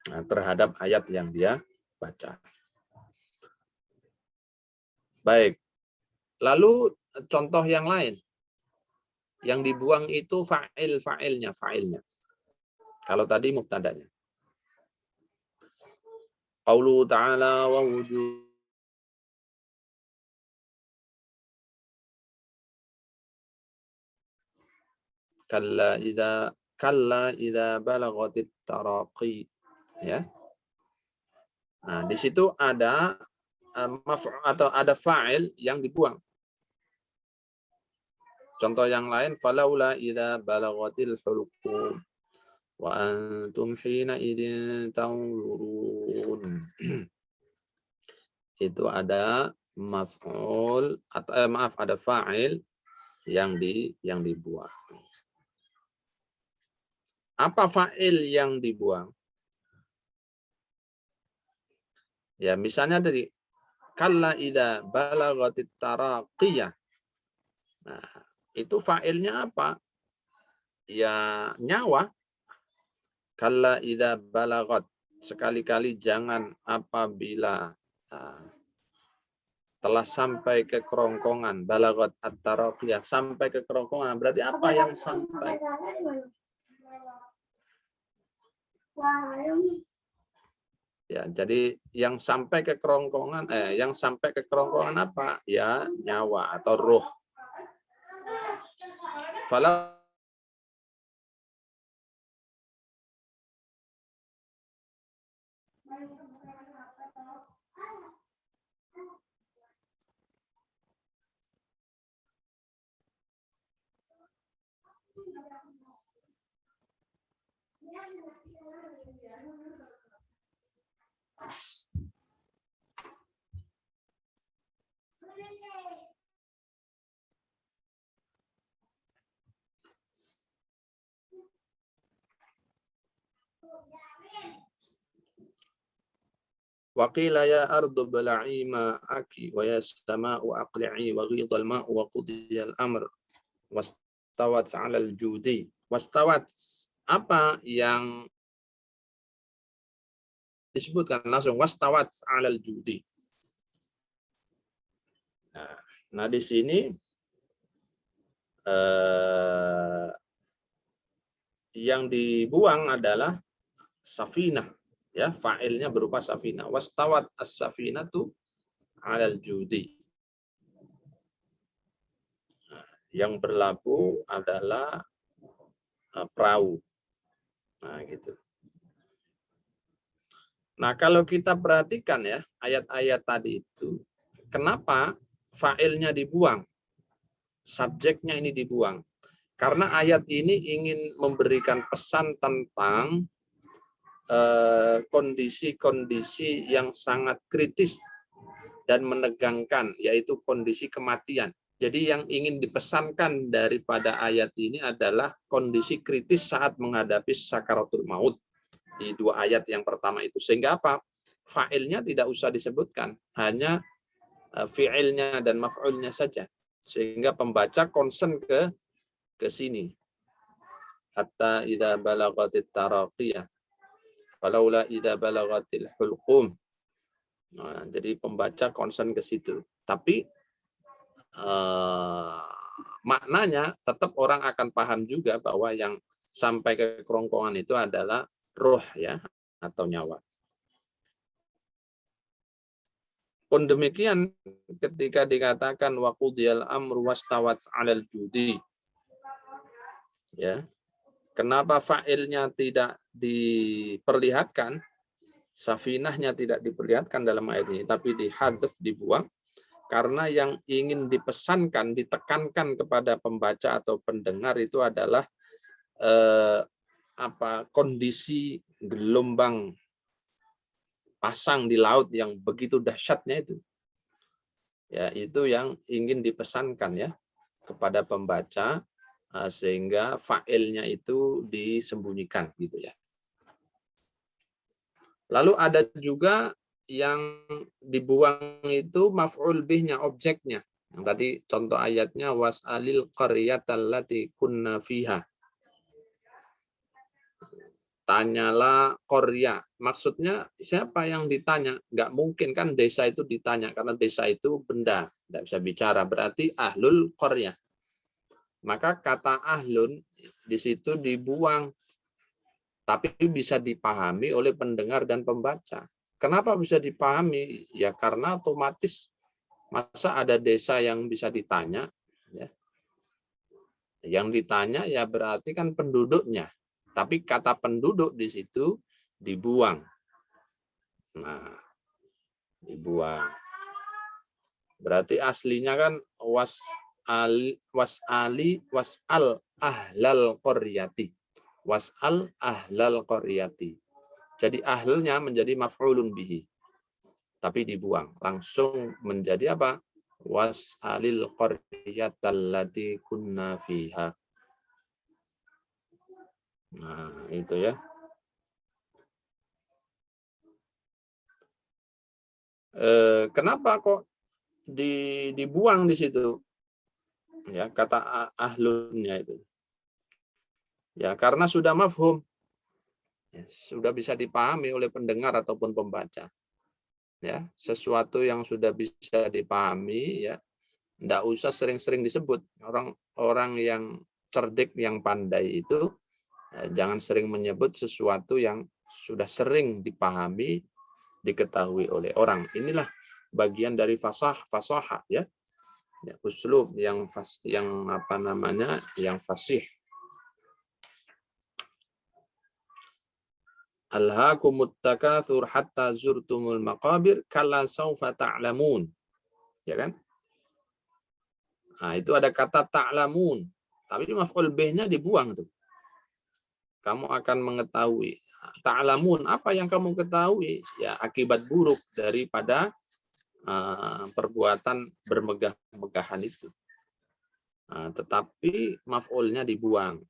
terhadap ayat yang dia baca. Baik. Lalu contoh yang lain. Yang dibuang itu fa'ilnya. Kalau tadi mubtada'nya. Qauluhu ta'ala wa wujud kalla idza balagatit taraqi, ya. Nah, di situ ada atau ada fa'il yang dibuang. Contoh yang lain, falaula idza balagatil hulqum wa antum hina idzin tanzurun. Itu ada maf'ul atau ada fa'il yang dibuang. Apa fa'il yang dibuang? Ya, misalnya dari kalla idza balagatit taraqiyah. Nah, itu fa'ilnya apa? Ya nyawa. Kalla idza balagat. Sekali-kali jangan apabila telah sampai ke kerongkongan. Balagat at-taraqiyah, sampai ke kerongkongan. Berarti apa yang sampai? Ya, jadi yang sampai ke kerongkongan, apa? Ya nyawa atau ruh. Falau waqila ya ardu bala'i ma'aki wa ya sama'u aqli'i wa ghidal ma'u wa qudiyal amr wastawat 'alal judi. Wastawat, apa yang disebutkan langsung? Wastawat 'alal judi. Nah di sini yang dibuang adalah safinah. Ya, fa'ilnya berupa safinah. Wastawat as-safinatu 'alal judi. Yang berlabuh adalah perahu. Nah, gitu. Nah, kalau kita perhatikan ya, ayat-ayat tadi itu, kenapa fa'ilnya dibuang? Subjeknya ini dibuang. Karena ayat ini ingin memberikan pesan tentang kondisi-kondisi yang sangat kritis dan menegangkan, yaitu kondisi kematian. Jadi yang ingin dipesankan daripada ayat ini adalah kondisi kritis saat menghadapi sakaratul maut di dua ayat yang pertama itu. Sehingga apa? Fa'ilnya tidak usah disebutkan, hanya fi'ilnya dan maf'ulnya saja. Sehingga pembaca concern ke sini. Hatta idza balagatit taraqiyah. Falaula idza balagatil hulqum. Nah, jadi pembaca concern ke situ. Tapi maknanya tetap orang akan paham juga bahwa yang sampai ke kerongkongan itu adalah roh ya atau nyawa. Pun demikian ketika dikatakan waqudiyal amru wastawat 'alal judi. Ya. Kenapa fa'ilnya tidak diperlihatkan? Safinahnya tidak diperlihatkan dalam ayat ini, tapi dihadzaf, dibuang, karena yang ingin dipesankan, ditekankan kepada pembaca atau pendengar itu adalah kondisi gelombang pasang di laut yang begitu dahsyatnya itu. Ya, itu yang ingin dipesankan ya kepada pembaca sehingga fa'ilnya itu disembunyikan gitu ya. Lalu ada juga yang dibuang itu maf'ul bihnya, objeknya. Yang tadi contoh ayatnya was'alil qaryatal lati kunna fiha. Tanyalah Korya. Maksudnya siapa yang ditanya? Nggak mungkin kan desa itu ditanya, karena desa itu benda, nggak bisa bicara. Berarti ahlul Korya. Maka kata ahlun di situ dibuang, tapi bisa dipahami oleh pendengar dan pembaca. Kenapa bisa dipahami? Ya karena otomatis masa ada desa yang bisa ditanya? Ya. Yang ditanya ya berarti kan penduduknya. Tapi kata penduduk di situ dibuang. Nah, dibuang. Berarti aslinya kan was'al ahlal qaryati. Was'al ahlal qaryati. Jadi ahlnya menjadi maf'ulun bihi. Tapi dibuang. Langsung menjadi apa? Was'alil qaryatal lati kunna fiha. Nah, itu ya. Kenapa kok dibuang di situ? Ya, kata ahlunnya itu. Ya, karena sudah mafhum. Ya, sudah bisa dipahami oleh pendengar ataupun pembaca. Ya, sesuatu yang sudah bisa dipahami ya, enggak usah sering-sering disebut. Orang yang cerdik, yang pandai itu jangan sering menyebut sesuatu yang sudah sering dipahami, diketahui oleh orang. Inilah bagian dari fasah ya. Ya, uslub yang fasih. Alhaakumut takatsur hatta zurtumul maqabir kalla saufa ta'lamun. Ya kan? Nah, itu ada kata ta'lamun, tapi maf'ul bihnya dibuang tuh. Kamu akan mengetahui. Ta'lamun, apa yang kamu ketahui? Ya, akibat buruk daripada perbuatan bermegah-megahan itu. Nah, tetapi maf'ulnya dibuang.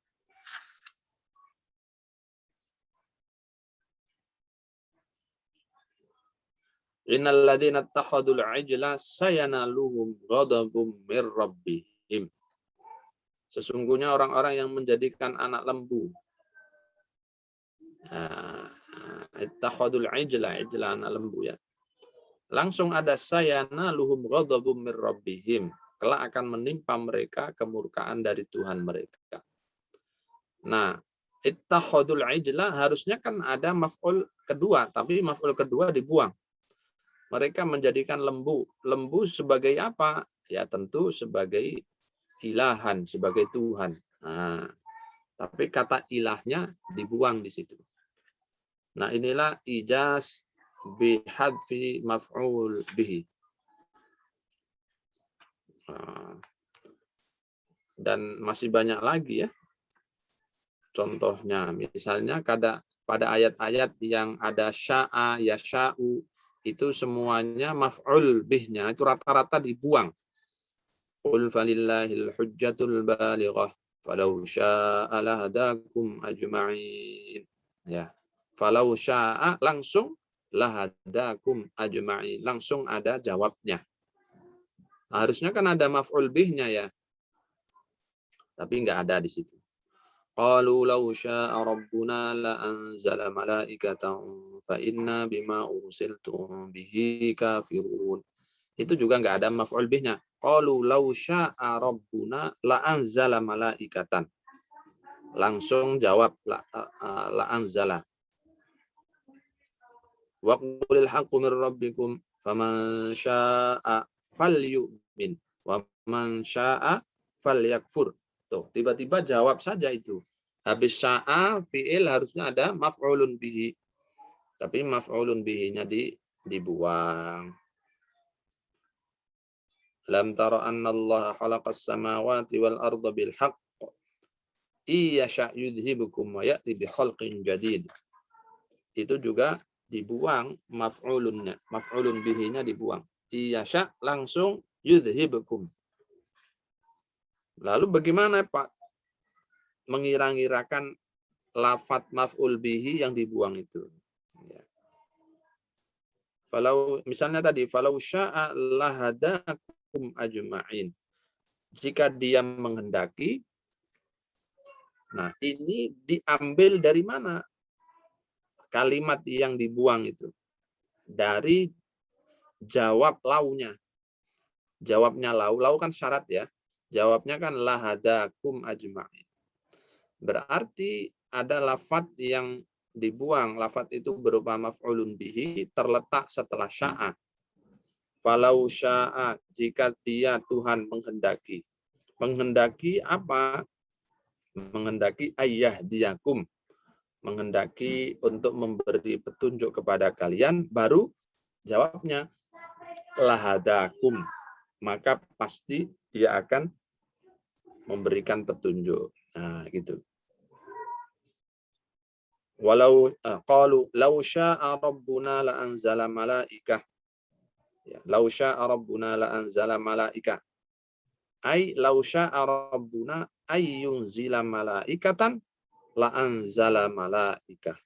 Innal ladzina ittakhadul ijla sayanaluhum ghadabum mir rabbihim. Sesungguhnya orang-orang yang menjadikan anak lembu. Ittakhadul ijla anak lembu ya. Langsung ada sayanaluhum ghadabum mir rabbihim. Kelak akan menimpa mereka kemurkaan dari Tuhan mereka. Nah, ittakhadul ijla harusnya kan ada maf'ul kedua, tapi maf'ul kedua dibuang. Mereka menjadikan lembu. Lembu sebagai apa? Ya tentu sebagai ilahan, sebagai Tuhan. Nah, tapi kata ilahnya dibuang di situ. Nah, inilah ijaz bihadfi maf'ul bihi. Dan masih banyak lagi ya. Contohnya, misalnya pada ayat-ayat yang ada sya'a, yasha'u, itu semuanya maf'ul bihnya itu rata-rata dibuang. Qul falillahil hujjatul balighah falau sya'a lahadakum ajma'in. Ya. Falau sya'a langsung lahadakum ajma'in. Langsung ada jawabnya. Nah, harusnya kan ada maf'ul bihnya ya. Tapi enggak ada di situ. Qalu law sya'a rabbuna la anzala malaikatan fa inna bima ursiltum bihi kafirun. Itu juga nggak ada maf'ul bihnya. Qalu law syaa rabbuna la anzala malaikatan. Langsung jawab la anzala. Wa qulil haqqu mir rabbikum faman syaa'a falyu'min wa man syaa'a falyakfur. Tuh, tiba-tiba jawab saja itu. Habis syaa fi'il harusnya ada maf'ulun bihi. Tapi maf'ulun bihi-nya dibuang. Lam tara anna Allah khalaqas samawati wal arda bil haqq. Iya sya' yudhibukum wa ya'ti bi khalqin jadid. Itu juga dibuang maf'ulunnya, maf'ulun bihi-nya dibuang. Iya sya' langsung yudhibukum. Lalu bagaimana Pak mengira-ngirakan lafadz maf'ul bihi yang dibuang itu? Ya. Falau misalnya tadi falau sya'a lahadakum ajma'in. Jika dia menghendaki, nah ini diambil dari mana? Kalimat yang dibuang itu. Dari jawab launya. Jawabnya lau. Lau kan syarat ya. Jawabnya kan lahadakum ajma'in. Berarti ada lafadz yang dibuang. Lafadz itu berupa maf'ulun bihi terletak setelah sya'a. Falau sya'a, jika dia Tuhan menghendaki. Menghendaki apa? Menghendaki ayyahdiyakum. Menghendaki untuk memberi petunjuk kepada kalian, baru jawabnya lahadakum. Maka pasti dia akan memberikan petunjuk. Nah, gitu. Walau qalu law syaa rabbuna la anzala malaikah. Ya, law syaa rabbuna la anzala malaikah. Ai law syaa rabbuna ay yunzila malaikatan la anzala malaikah.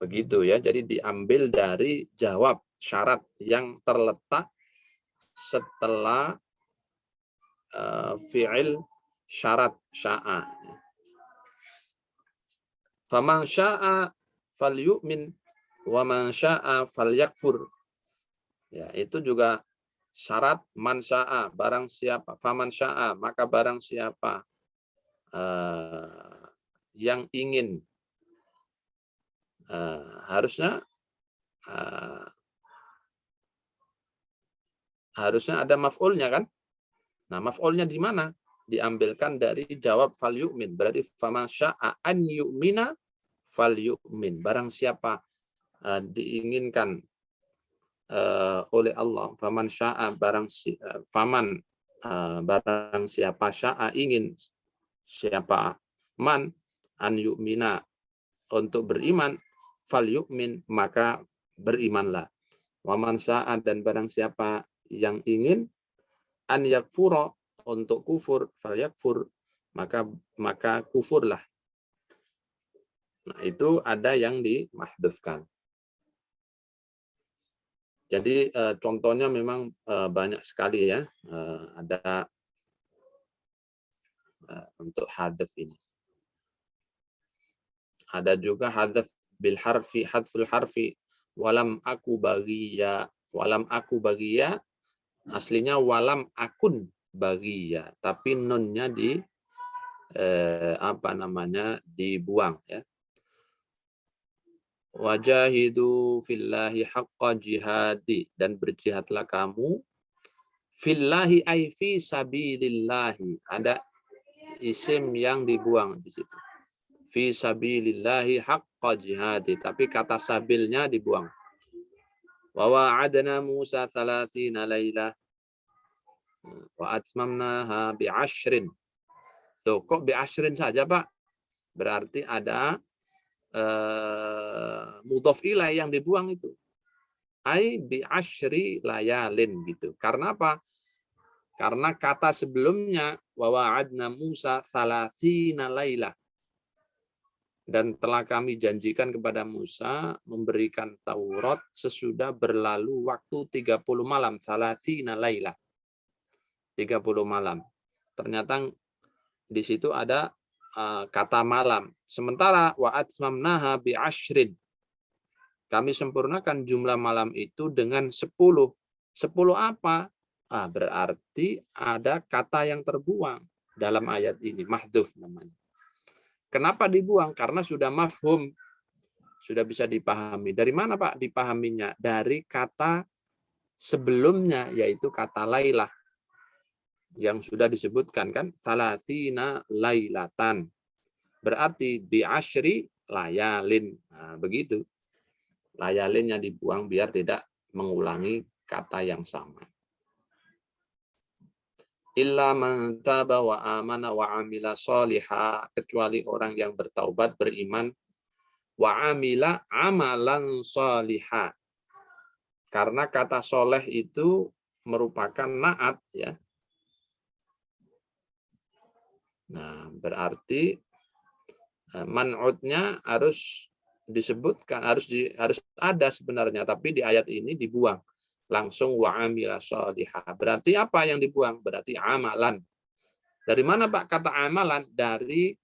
Begitu ya. Jadi diambil dari jawab syarat yang terletak setelah fi'il syarat sya'a. Faman sya'a falyu'min wa man sya'a falyakfur. Ya, itu juga syarat man sya'a, barang siapa. Faman sya'a, maka barang siapa yang ingin, harusnya ada maf'ulnya kan? Nah, maf'ulnya di mana? Diambilkan dari jawab fal yu'min. Berarti faman sya'a an yu'mina fal yu'min. Barang siapa diinginkan oleh Allah, faman sya'a barang siapa sya'a ingin, siapa man an yu'mina untuk beriman, fal yu'min maka berimanlah. Waman sya'a dan barang siapa yang ingin an yakfura untuk kufur, fal yakfur maka kufurlah. Nah, itu ada yang dimahdhufkan. Jadi contohnya memang banyak sekali ya, ada untuk hadf ini. Ada juga hadf bil harfi, hadful harfi, walam aku bagiya, aslinya walam akun bagiya, tapi nunnya dibuang ya. Wajahidu fillahi haqqa jihadi, dan berjihadlah kamu fillahi ay fi sabilillahi, ada isim yang dibuang di situ. Fi sabilillahi haqqa jihadi, tapi kata sabilnya dibuang. Wa wa'adna Musa 30 lailah wa atmamnaha bi 'ashrin. Tuh, kok bi 'ashrin saja, Pak? Berarti ada mudhof ilaih yang dibuang itu. Ai bi 'ashri layalin gitu. Karena apa? Karena kata sebelumnya wa wa'adna Musa 30 lailah. Dan telah kami janjikan kepada Musa memberikan Taurat sesudah berlalu waktu 30 malam. 30 lailah. 30 malam. Ternyata di situ ada kata malam. Sementara wa atmamnaha bi 'ashrin. Kami sempurnakan jumlah malam itu dengan 10. 10 apa? Berarti ada kata yang terbuang dalam ayat ini, mahdhuf namanya. Kenapa dibuang? Karena sudah mafhum, sudah bisa dipahami. Dari mana Pak dipahaminya? Dari kata sebelumnya, yaitu kata lailah yang sudah disebutkan kan, salatina lailatan. Berarti bi asyri layalin. Nah, begitu. Layalinnya dibuang biar tidak mengulangi kata yang sama. Illa man taba wa amana wa amila sholiha, kecuali orang yang bertaubat, beriman, wa amila amalan sholiha. Karena kata soleh itu merupakan naat ya. Nah, berarti man'utnya harus disebutkan, harus ada sebenarnya, tapi di ayat ini dibuang. Langsung wa amila sholiha. Berarti apa yang dibuang? Berarti amalan. Dari mana Pak kata amalan? Dari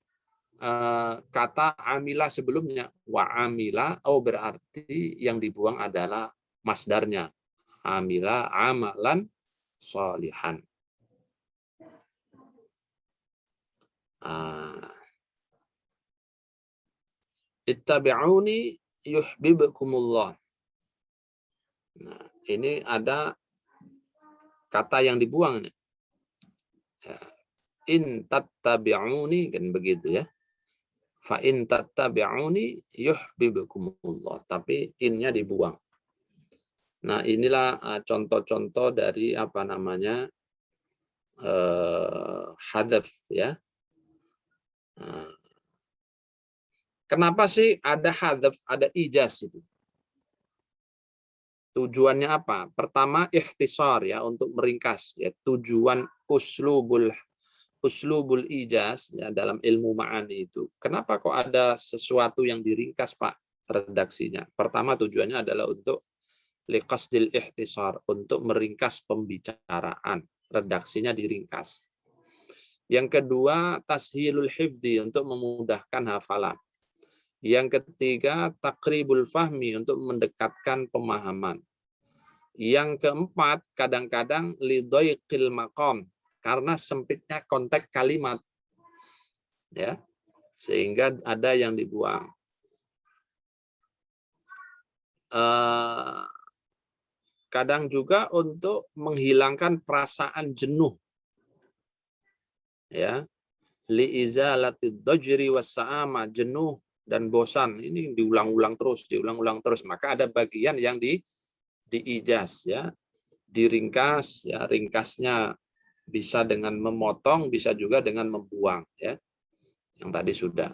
kata amila sebelumnya. Wa amila, berarti yang dibuang adalah masdarnya. Amila amalan sholihan. Ittabi'uni yuhibbukumullah. Nah, ini ada kata yang dibuang. In tattabi'uni, kan begitu ya. Fa in tattabi'uni yuhibbukumullah. Tapi innya dibuang. Nah, inilah contoh-contoh dari apa namanya hadzaf ya. Kenapa sih ada hadzaf, ada ijaz itu? Tujuannya apa? Pertama ikhtisar ya, untuk meringkas ya. Tujuan uslubul ijaz ya dalam ilmu ma'ani itu. Kenapa kok ada sesuatu yang diringkas Pak redaksinya? Pertama tujuannya adalah untuk liqasdil ikhtisar, untuk meringkas pembicaraan. Redaksinya diringkas. Yang kedua tashilul hifdzi, untuk memudahkan hafalan. Yang ketiga takribul fahmi, untuk mendekatkan pemahaman. Yang keempat kadang-kadang lidhaiqil maqam, karena sempitnya konteks kalimat ya, sehingga ada yang dibuang. Kadang juga untuk menghilangkan perasaan jenuh ya, liizalatid dajri wassa'ama, jenuh dan bosan, ini diulang-ulang terus, maka ada bagian yang diijaz ya, diringkas ya. Ringkasnya bisa dengan memotong, bisa juga dengan membuang ya, yang tadi sudah.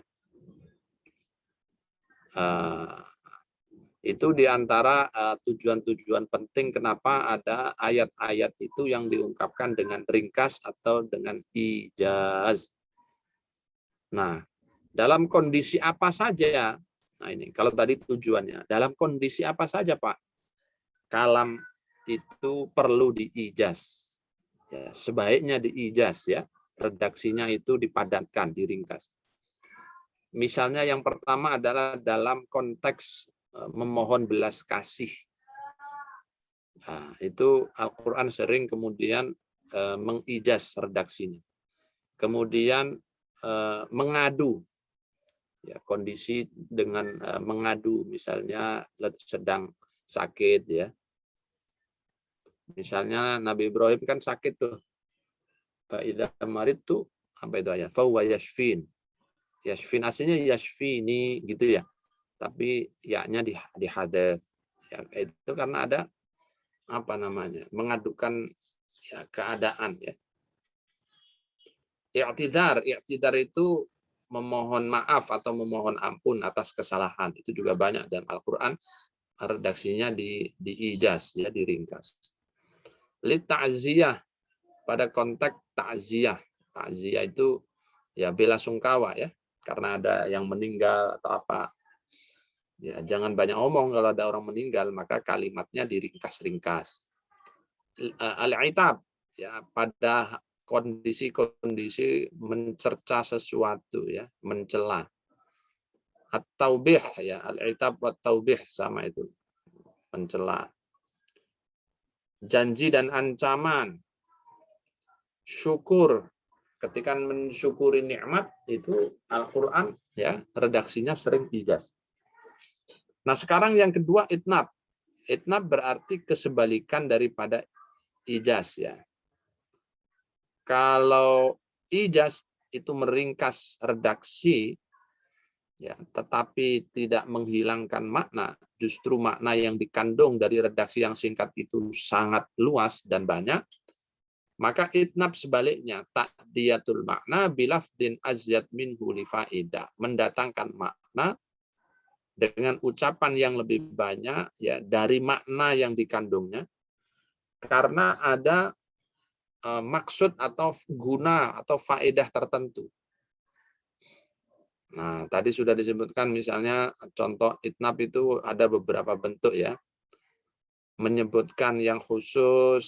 Itu diantara tujuan-tujuan penting kenapa ada ayat-ayat itu yang diungkapkan dengan ringkas atau dengan ijaz. Nah, dalam kondisi apa saja? Nah ini, kalau tadi tujuannya, dalam kondisi apa saja Pak? Kalam itu perlu diijaz. Ya, sebaiknya diijaz ya. Redaksinya itu dipadatkan, diringkas. Misalnya yang pertama adalah dalam konteks memohon belas kasih. Nah, itu Al-Quran sering kemudian mengijaz redaksinya. Kemudian mengadu. Ya, kondisi dengan mengadu, misalnya sedang sakit ya. Misalnya Nabi Ibrahim kan sakit tuh. Fa'idha marid tuh apa itu ya? Fa huwa yashfin. Yashfin aslinya yashfini gitu ya. Tapi yaknya dihadzaf. Ya, itu karena ada apa namanya? Mengadukan ya, keadaan ya. I'tidar itu memohon maaf atau memohon ampun atas kesalahan. Itu juga banyak dalam Al-Qur'an, redaksinya diijaz ya, diringkas. Li ta'ziyah, pada konteks ta'ziyah. Ta'ziyah itu ya bela sungkawa ya, karena ada yang meninggal atau apa. Ya, jangan banyak omong kalau ada orang meninggal, maka kalimatnya diringkas-ringkas. Al-itab ya, pada kondisi-kondisi mencerca sesuatu ya, mencela. At-taubih ya, al-itab wa taubih sama itu, mencela. janji dan ancaman, syukur. Ketika mensyukuri nikmat itu Al-Qur'an ya redaksinya sering ijaz. Nah, sekarang yang kedua itnab. Itnab berarti kesebalikan daripada ijaz ya. Kalau ijaz itu meringkas redaksi ya, tetapi tidak menghilangkan makna, justru makna yang dikandung dari redaksi yang singkat itu sangat luas dan banyak. Maka itnab sebaliknya, ta'diyatul makna bilafdin azyad minhu li faidah, mendatangkan makna dengan ucapan yang lebih banyak ya dari makna yang dikandungnya, karena ada maksud atau guna atau faedah tertentu. Nah, tadi sudah disebutkan misalnya contoh itnab itu ada beberapa bentuk ya. Menyebutkan yang khusus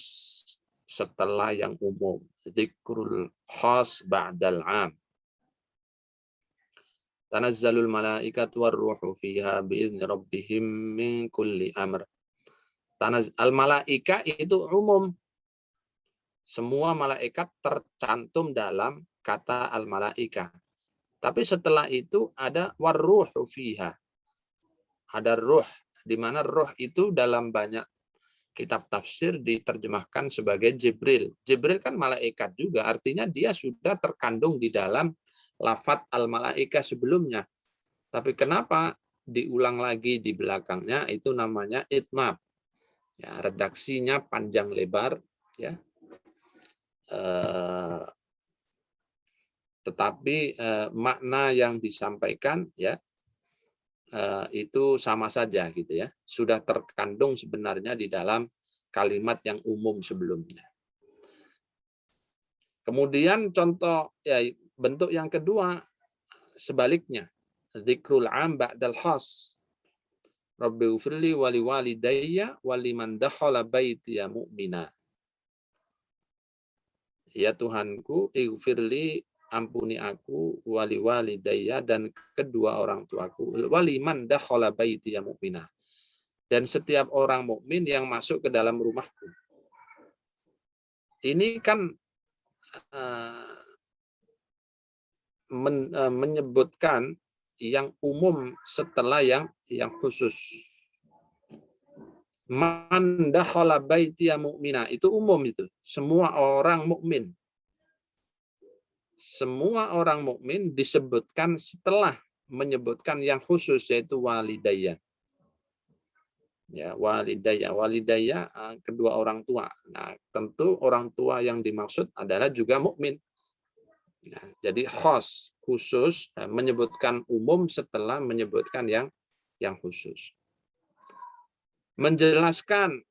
setelah yang umum. Dzikrul khas ba'dal 'am. Tanazzalul malaikatu warruhu fiha bi'izni rabbihim min kulli amr. Al malaika itu umum. Semua malaikat tercantum dalam kata al malaika. Tapi setelah itu ada warruhu fiha. Ada ruh, di mana ruh itu dalam banyak kitab tafsir diterjemahkan sebagai Jibril. Jibril kan malaikat juga, artinya dia sudah terkandung di dalam lafadz al-malaika sebelumnya. Tapi kenapa diulang lagi di belakangnya, itu namanya itmab. Ya, redaksinya panjang lebar ya. Tetapi makna yang disampaikan ya itu sama saja gitu ya, sudah terkandung sebenarnya di dalam kalimat yang umum sebelumnya. Kemudian contoh ya bentuk yang kedua sebaliknya, dzikrul 'am ba'dal khas. Rabbi ufirli wa liwalidayya wa liman dakhala baitiya mu'mina. Ya Tuhanku, ighfirli, ampuni aku, wali walidayya, dan kedua orang tuaku, waliman dakhala baitiya mu'mina, dan setiap orang mukmin yang masuk ke dalam rumahku. Ini kan menyebutkan yang umum setelah yang khusus. Man dakhala baitiya mu'mina, itu umum, itu semua orang mukmin. Semua orang mukmin disebutkan setelah menyebutkan yang khusus, yaitu walidayya. Ya, walidayya, walidayya kedua orang tua. Nah, tentu orang tua yang dimaksud adalah juga mukmin. Nah, jadi khas, khusus, menyebutkan umum setelah menyebutkan yang khusus. Menjelaskan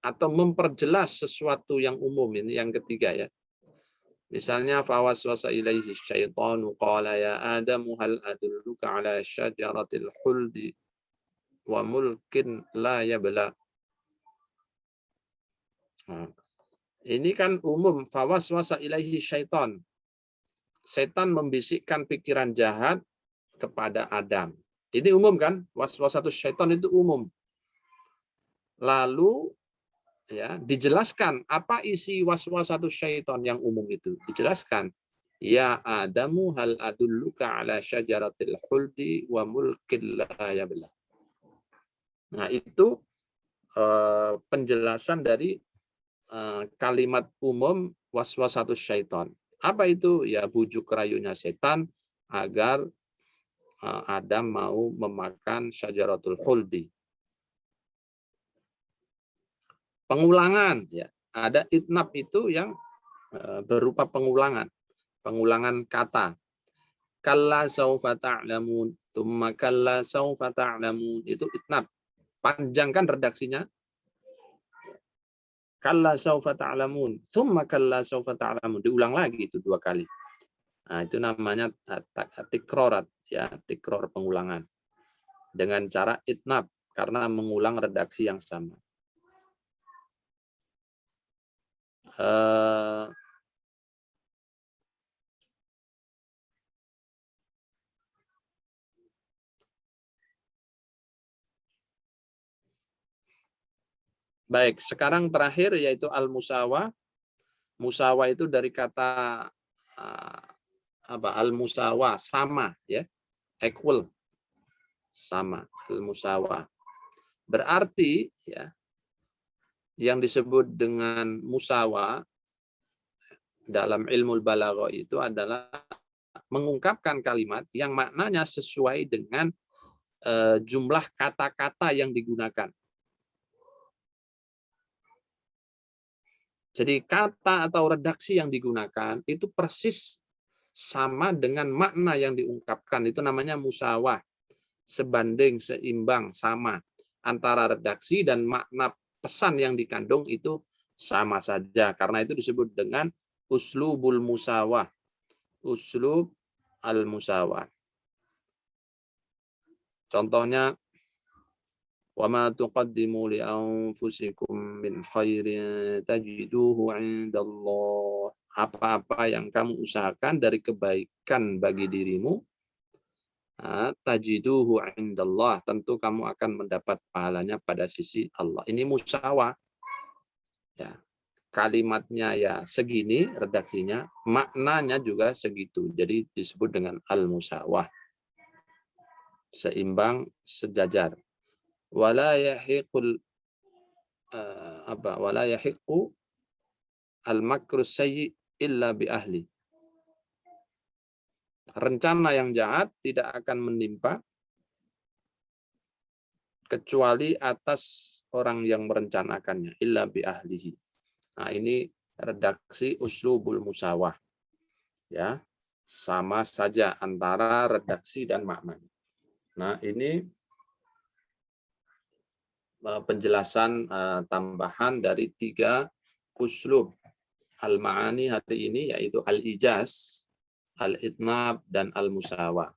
atau memperjelas sesuatu yang umum, ini yang ketiga ya. Misalnya fawaswasa ilaihi syaitanu qala ya Adamu hal adulluka ala syajaratil khuldi wa mulkin la yabla. Nah, ini kan umum, fawaswasa ilaihi syaitan. Setan membisikkan pikiran jahat kepada Adam. Ini umum kan? Waswasatus syaitan itu umum. Lalu ya dijelaskan apa isi waswasatus syaitan yang umum itu. Dijelaskan, ya Adamu hal adulluka ala syajaratil khuldi wa mulkin la yabla. Nah, itu penjelasan dari kalimat umum waswasatus syaitan. Apa itu? Ya bujuk rayunya setan agar Adam mau memakan syajaratul khuldi. Pengulangan ya, ada itnab itu yang berupa pengulangan kata. Kalla saufa ta'lamun, tsumma kalla saufa ta'lamun, itu itnab. Panjang kan redaksinya? Kalla saufa ta'lamun, tsumma kalla saufa ta'lamun, diulang lagi itu 2 kali. Nah, itu namanya tikrorat ya, tikror pengulangan dengan cara itnab karena mengulang redaksi yang sama. Baik, sekarang terakhir yaitu al-musawa. Musawa itu dari kata al-musawa, sama ya, equal, sama, al-musawa. Berarti ya, yang disebut dengan musawa dalam ilmu balaghah itu adalah mengungkapkan kalimat yang maknanya sesuai dengan jumlah kata-kata yang digunakan. Jadi kata atau redaksi yang digunakan itu persis sama dengan makna yang diungkapkan. Itu namanya musawah. Sebanding, seimbang, sama. Antara redaksi dan makna pesan yang dikandung itu sama saja. Karena itu disebut dengan uslubul musawah. Uslub al-musawah. Contohnya, وَمَا تُقَدِّمُوا لِأَنفُسِكُم مِّنْ خَيْرٍ تَجِدُوهُ عِندَ اللَّهِ. Apa-apa yang kamu usahakan dari kebaikan bagi dirimu, tajiduhu indallah, tentu kamu akan mendapat pahalanya pada sisi Allah. Ini musawah. Ya. Kalimatnya ya segini redaksinya, maknanya juga segitu. Jadi disebut dengan al-musawah. Seimbang, sejajar. Wala yahiqul wala yahiqu al-makru sayyi illa bi ahli. Rencana yang jahat tidak akan menimpa kecuali atas orang yang merencanakannya, illa bi ahlihi. Nah, ini redaksi uslubul musawah. Ya, sama saja antara redaksi dan makna. Nah, ini penjelasan tambahan dari 3 uslub al-ma'ani hari ini, yaitu al-ijaz, al-itnab, dan al-musawah.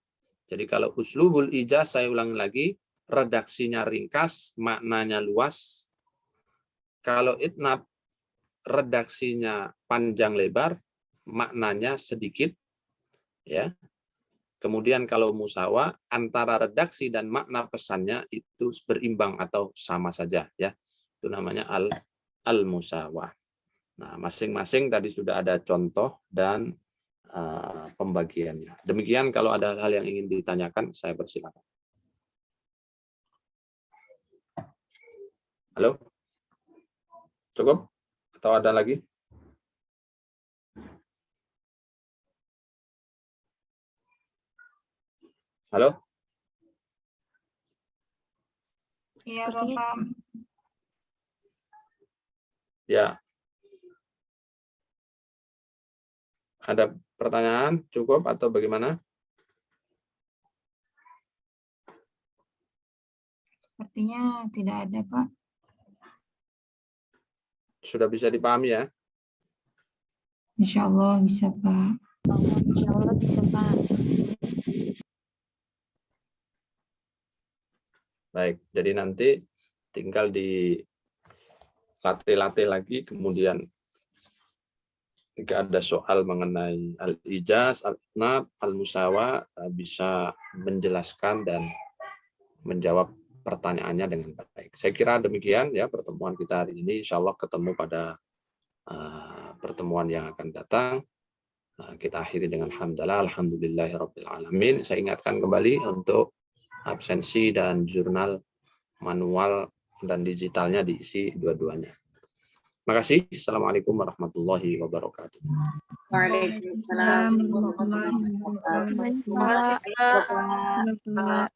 Jadi kalau uslubul ijaz, saya ulangi lagi, redaksinya ringkas, maknanya luas. Kalau itnab, redaksinya panjang lebar, maknanya sedikit. Ya. Kemudian kalau musawah, antara redaksi dan makna pesannya itu berimbang atau sama saja, ya. Itu namanya al-musawah. Nah, masing-masing tadi sudah ada contoh dan pembagiannya. Demikian, kalau ada hal yang ingin ditanyakan, saya persilakan. Halo? Cukup? Atau ada lagi? Halo? Iya, Bapak. Ya. Ada pertanyaan? Cukup atau bagaimana? Sepertinya tidak ada, Pak. Sudah bisa dipahami ya? Insya Allah bisa, Pak. Insya Allah bisa, Pak. Baik, jadi nanti tinggal dilatih-latih lagi, kemudian jika ada soal mengenai al-ijaz, al-itnab, al-musawah, bisa menjelaskan dan menjawab pertanyaannya dengan baik. Saya kira demikian ya pertemuan kita hari ini. Insya Allah ketemu pada pertemuan yang akan datang. Kita akhiri dengan hamdalah, alhamdulillahirabbil alamin. Saya ingatkan kembali untuk absensi dan jurnal manual dan digitalnya diisi dua-duanya. Terima kasih. Assalamualaikum warahmatullahi wabarakatuh. Waalaikumsalam warahmatullahi wabarakatuh. Terima kasih, Pak.